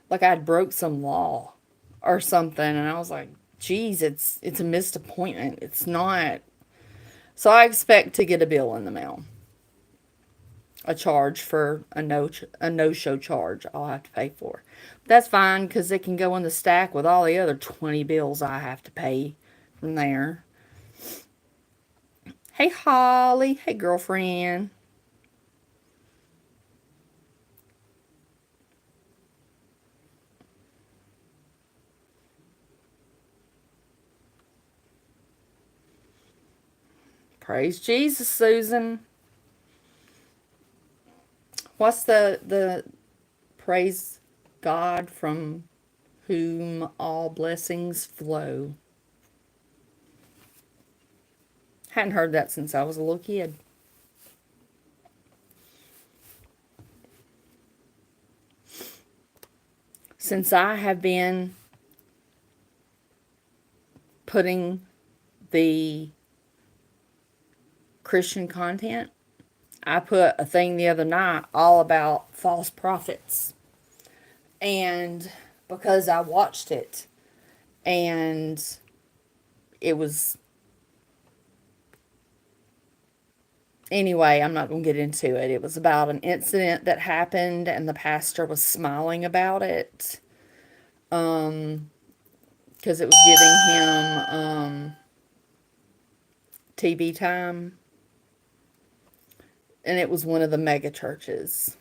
like I'd broke some law or something. And I was like, geez, it's a missed appointment. It's not. So I expect to get a bill in the mail. A charge for a no show charge I'll have to pay for. But that's fine because it can go in the stack with all the other 20 bills I have to pay from there. Hey Holly, hey girlfriend. Praise Jesus, Susan. What's the praise God from whom all blessings flow? Hadn't heard that since I was a little kid. since I have been putting the Christian content, I put a thing the other night all about false prophets. And because I watched it, and it was, anyway, I'm not going to get into it. It was about an incident that happened, and the pastor was smiling about it. Because it was giving him TV time, and it was one of the mega churches.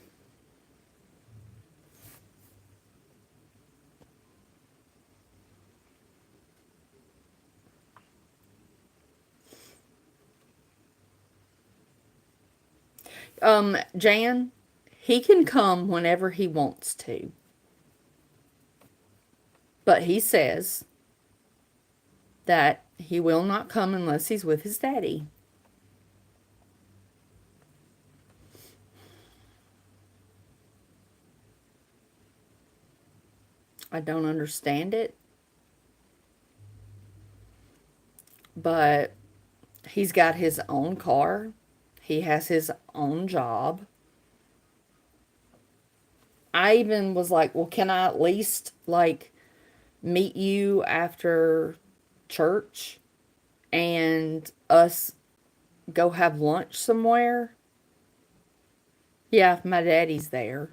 Jan, he can come whenever he wants to, but he says that he will not come unless he's with his daddy. I don't understand it, but he's got his own car. He has his own job. I even was like, well, can I at least, like, meet you after church and us go have lunch somewhere? Yeah, if my daddy's there.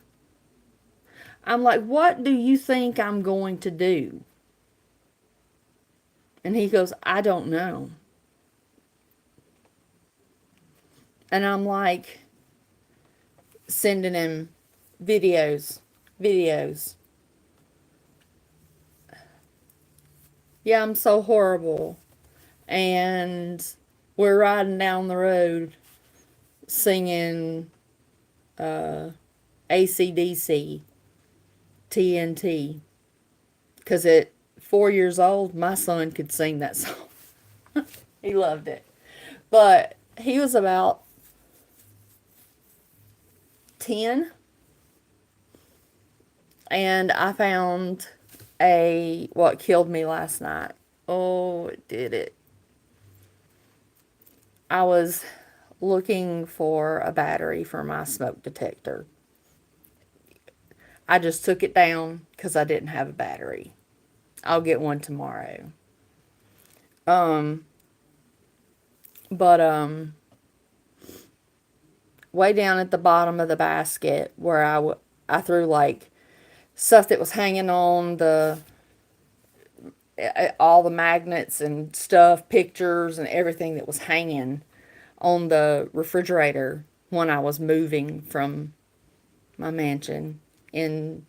I'm like, what do you think I'm going to do? And he goes, I don't know. And I'm like, sending him videos, videos. Yeah, I'm so horrible. And we're riding down the road singing AC/DC, TNT. Because at 4 years old, my son could sing that song. He loved it. But he was about 10, and I found what killed me last night. Oh, it did it. I was looking for a battery for my smoke detector. I just took it down because I didn't have a battery. I'll get one tomorrow. Um, but way down at the bottom of the basket where I threw like stuff that was hanging on the all the magnets and stuff, pictures and everything that was hanging on the refrigerator when I was moving from my mansion into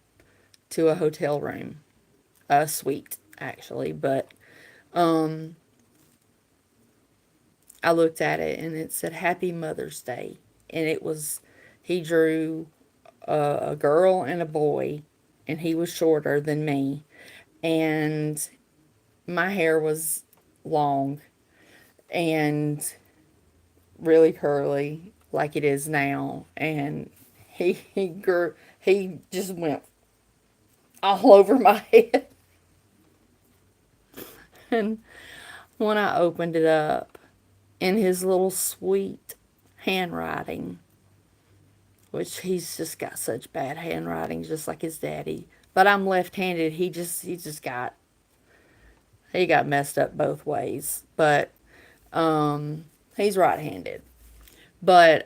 a hotel room, a suite actually, but I looked at it and it said Happy Mother's Day, and it was, he drew a girl and a boy, and he was shorter than me, and my hair was long and really curly like it is now, and he just went all over my head. And when I opened it up, in his little sweet handwriting, which he's just got such bad handwriting, just like his daddy. But I'm left-handed. He got messed up both ways. But he's right-handed. But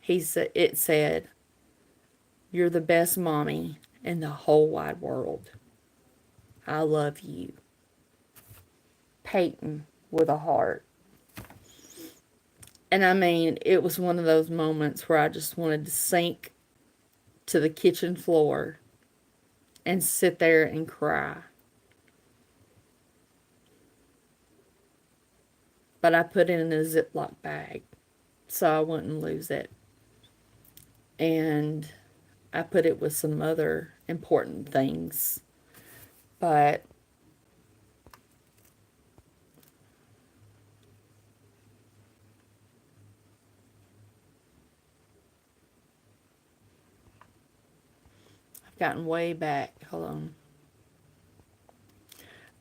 it said, "You're the best mommy in the whole wide world. I love you. Peyton," with a heart. And I mean, it was one of those moments where I just wanted to sink to the kitchen floor and sit there and cry. But I put it in a Ziploc bag so I wouldn't lose it. And I put it with some other important things. But Gotten way back. Hold on.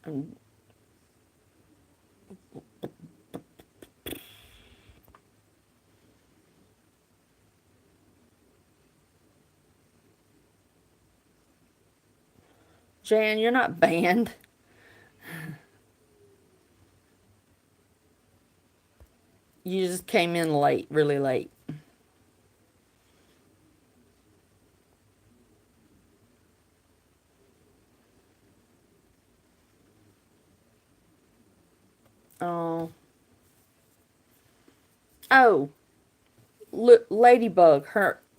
Um, Jan, you're not banned. You just came in late, really late. Oh. Oh, Ladybug.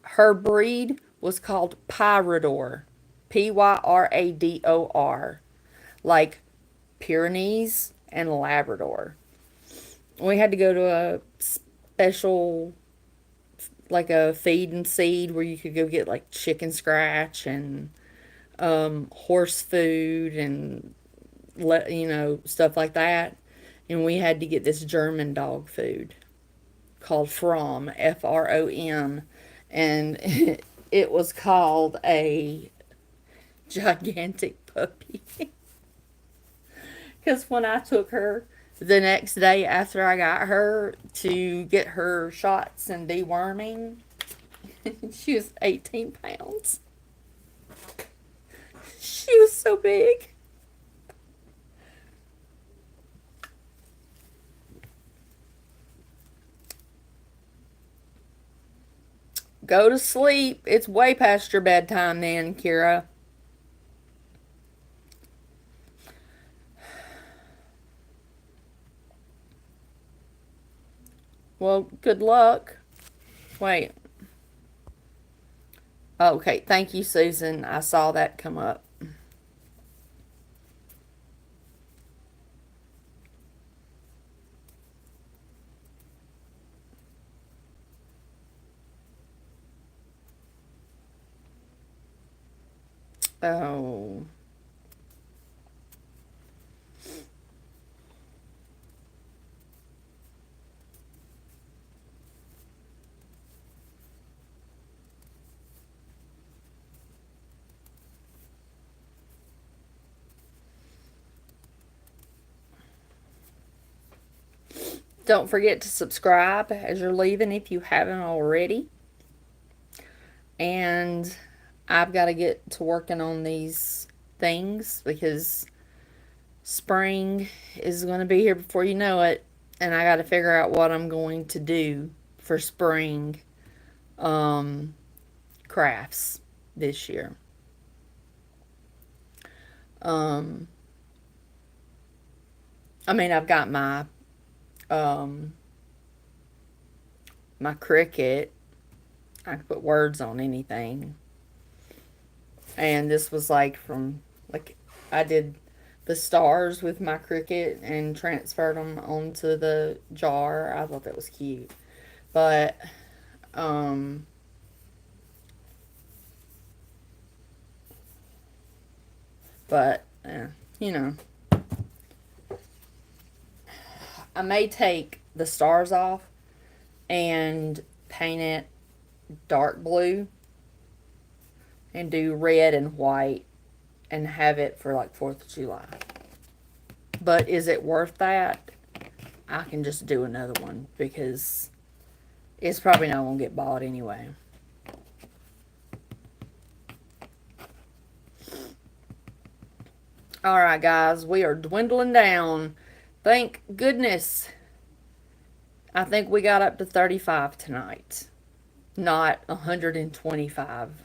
Her breed was called Pyrador. Pyrador. Like Pyrenees and Labrador. We had to go to a special, like a feed and seed where you could go get like chicken scratch and horse food and stuff like that. And we had to get this German dog food called From, From, and it was called a gigantic puppy. Because when I took her the next day after I got her to get her shots and deworming, she was 18 pounds. She was so big. Go to sleep. It's way past your bedtime then, Kira. Well, good luck. Wait. Okay, thank you, Susan. I saw that come up. Oh. Don't forget to subscribe as you're leaving if you haven't already. And I've got to get to working on these things because spring is going to be here before you know it. And I got to figure out what I'm going to do for spring um, crafts this year. Um, I mean, I've got um, my Cricut. I can put words on anything. And this was like I did the stars with my Cricut and transferred them onto the jar. I thought that was cute. But um but you know, I may take the stars off and paint it dark blue and do red and white and have it for like 4th of July. But is it worth that? I can just do another one because it's probably not going to get bought anyway. Alright, guys, we are dwindling down. Thank goodness. I think we got up to 35 tonight, not 125.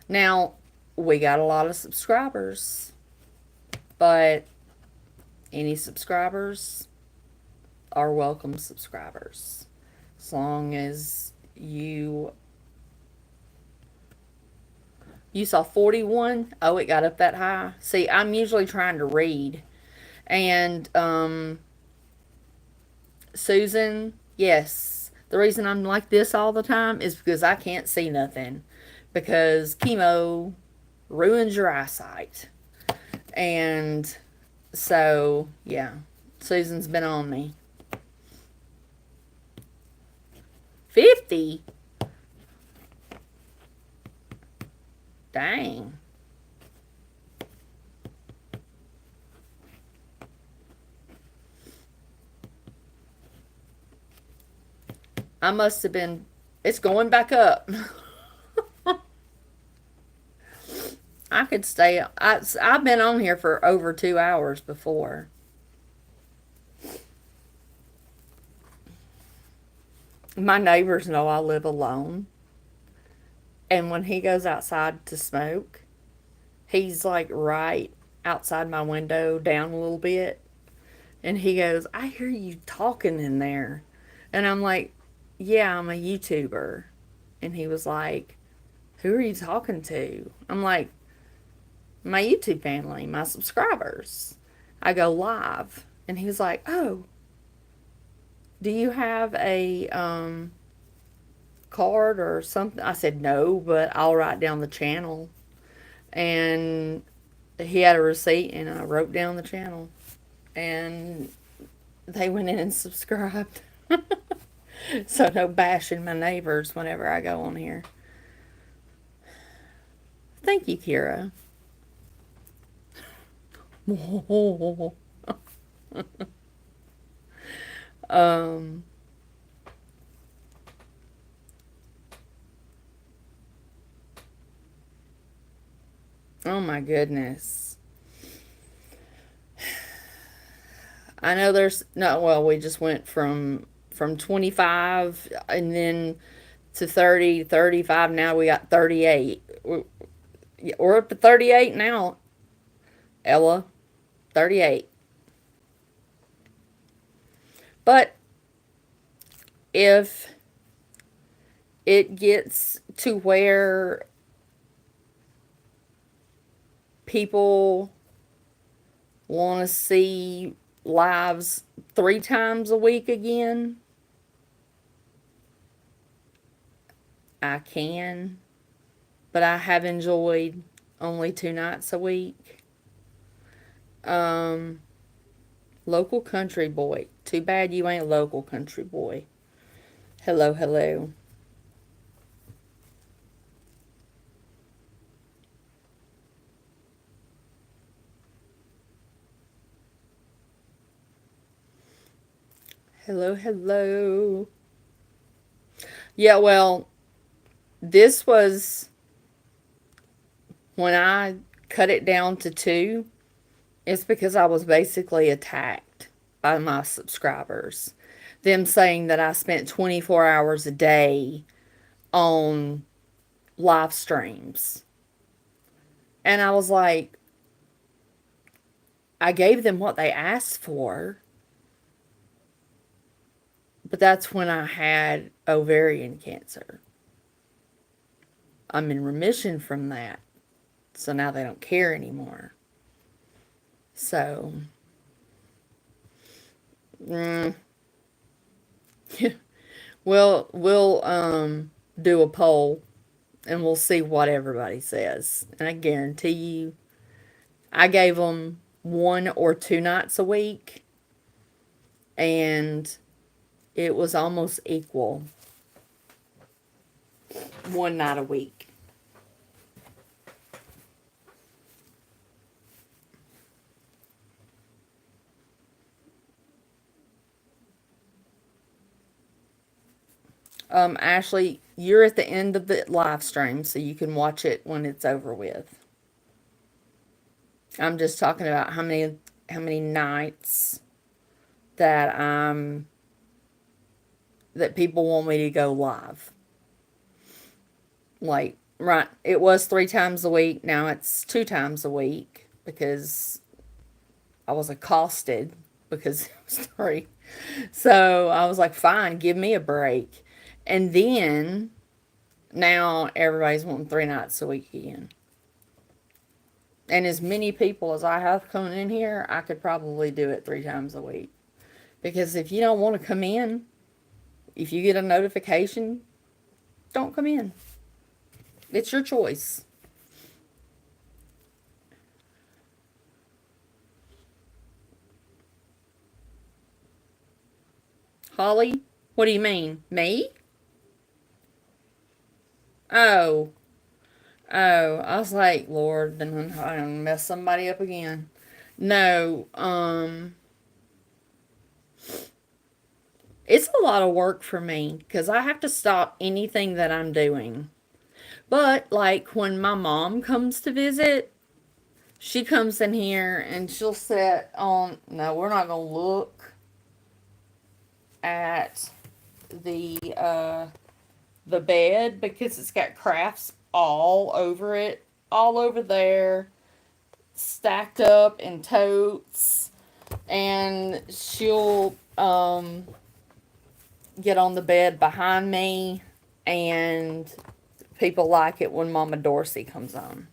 Now, we got a lot of subscribers, but any subscribers are welcome subscribers. As long as you saw 41. Oh, it got up that high. See, I'm usually trying to read. And Susan, yes. The reason I'm like this all the time is because I can't see nothing. Because chemo ruins your eyesight. And so, yeah. Susan's been on me. 50? Dang. I must have been. It's going back up. I could stay. I've been on here for over 2 hours before. My neighbors know I live alone. And when he goes outside to smoke, he's like right outside my window, down a little bit. And he goes, I hear you talking in there. And I'm like, yeah, I'm a YouTuber. And he was like, who are you talking to? I'm like, my YouTube family, my subscribers. I go live. And he was like, oh, do you have a card or something? I said, no, but I'll write down the channel. And he had a receipt, and I wrote down the channel. And they went in and subscribed. So no bashing my neighbors whenever I go on here. Thank you, Kira. um, oh my goodness. I know there's no, well, we just went from 25 and then to 30, 35. Now we got 38. We're up to 38 now, Ella. 38. But if it gets to where people want to see lives 3 times a week again, I can. But I have enjoyed only 2 nights a week. Um, Local country boy. Too bad you ain't local country boy. Hello, hello. Hello, hello. Yeah, well, this was when I cut it down to 2. It's because I was basically attacked by my subscribers. Them saying that I spent 24 hours a day on live streams. And I was like, I gave them what they asked for, but that's when I had ovarian cancer. I'm in remission from that. So now they don't care anymore. So, mm, we'll do a poll and we'll see what everybody says. And I guarantee you, I gave them 1 or 2 nights a week, and it was almost equal 1 night a week. Ashley, you're at the end of the live stream, so you can watch it when it's over with. I'm just talking about how many nights that that people want me to go live. Like, right, it was 3 times a week. Now it's 2 times a week because I was accosted because it was 3. So I was like, fine, give me a break. And then now everybody's wanting 3 nights a week again. And as many people as I have coming in here, I could probably do it 3 times a week. Because if you don't want to come in, if you get a notification, don't come in. It's your choice. Holly, what do you mean? Me? Oh, Oh, I was like, Lord, then I mess somebody up again. No, it's a lot of work for me because I have to stop anything that I'm doing. But like when my mom comes to visit, she comes in here and she'll sit on. No, we're not gonna look at the bed because it's got crafts all over it, all over there, stacked up in totes, and she'll get on the bed behind me, and people like it when Mama Dorsey comes on.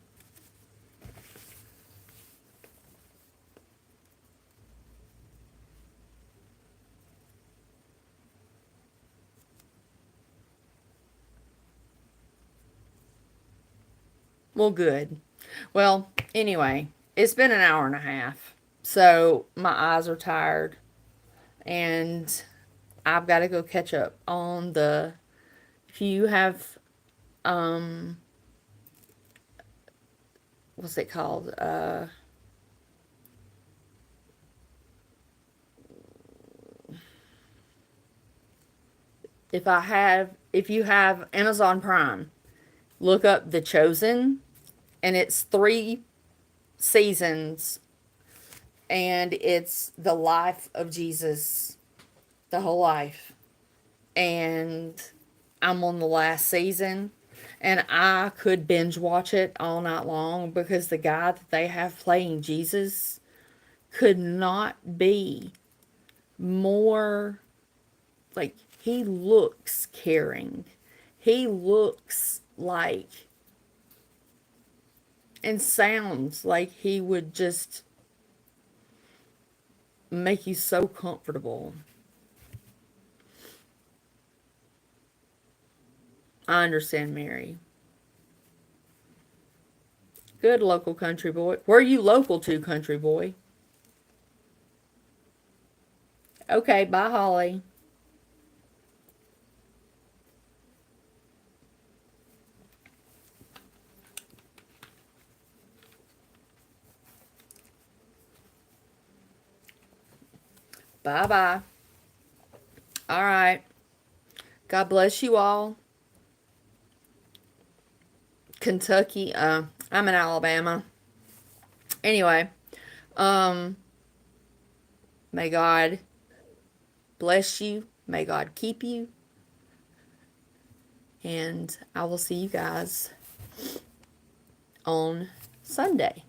Well, good. Well, anyway, it's been an hour and a half, so my eyes are tired, and I've got to go catch up on the. If you have, um, what's it called? If you have Amazon Prime, look up The Chosen, and it's 3 seasons, and it's the life of Jesus, the whole life. And I'm on the last season, and I could binge watch it all night long because the guy that they have playing Jesus could not be more like he looks caring. He looks like and sounds like he would just make you so comfortable. I understand, Mary. Good local country boy. Where are you local to, country boy? Okay, bye, Holly. Bye bye. All right. God bless you all. Kentucky. I'm in Alabama. Anyway, um, may God bless you. May God keep you. And I will see you guys on Sunday.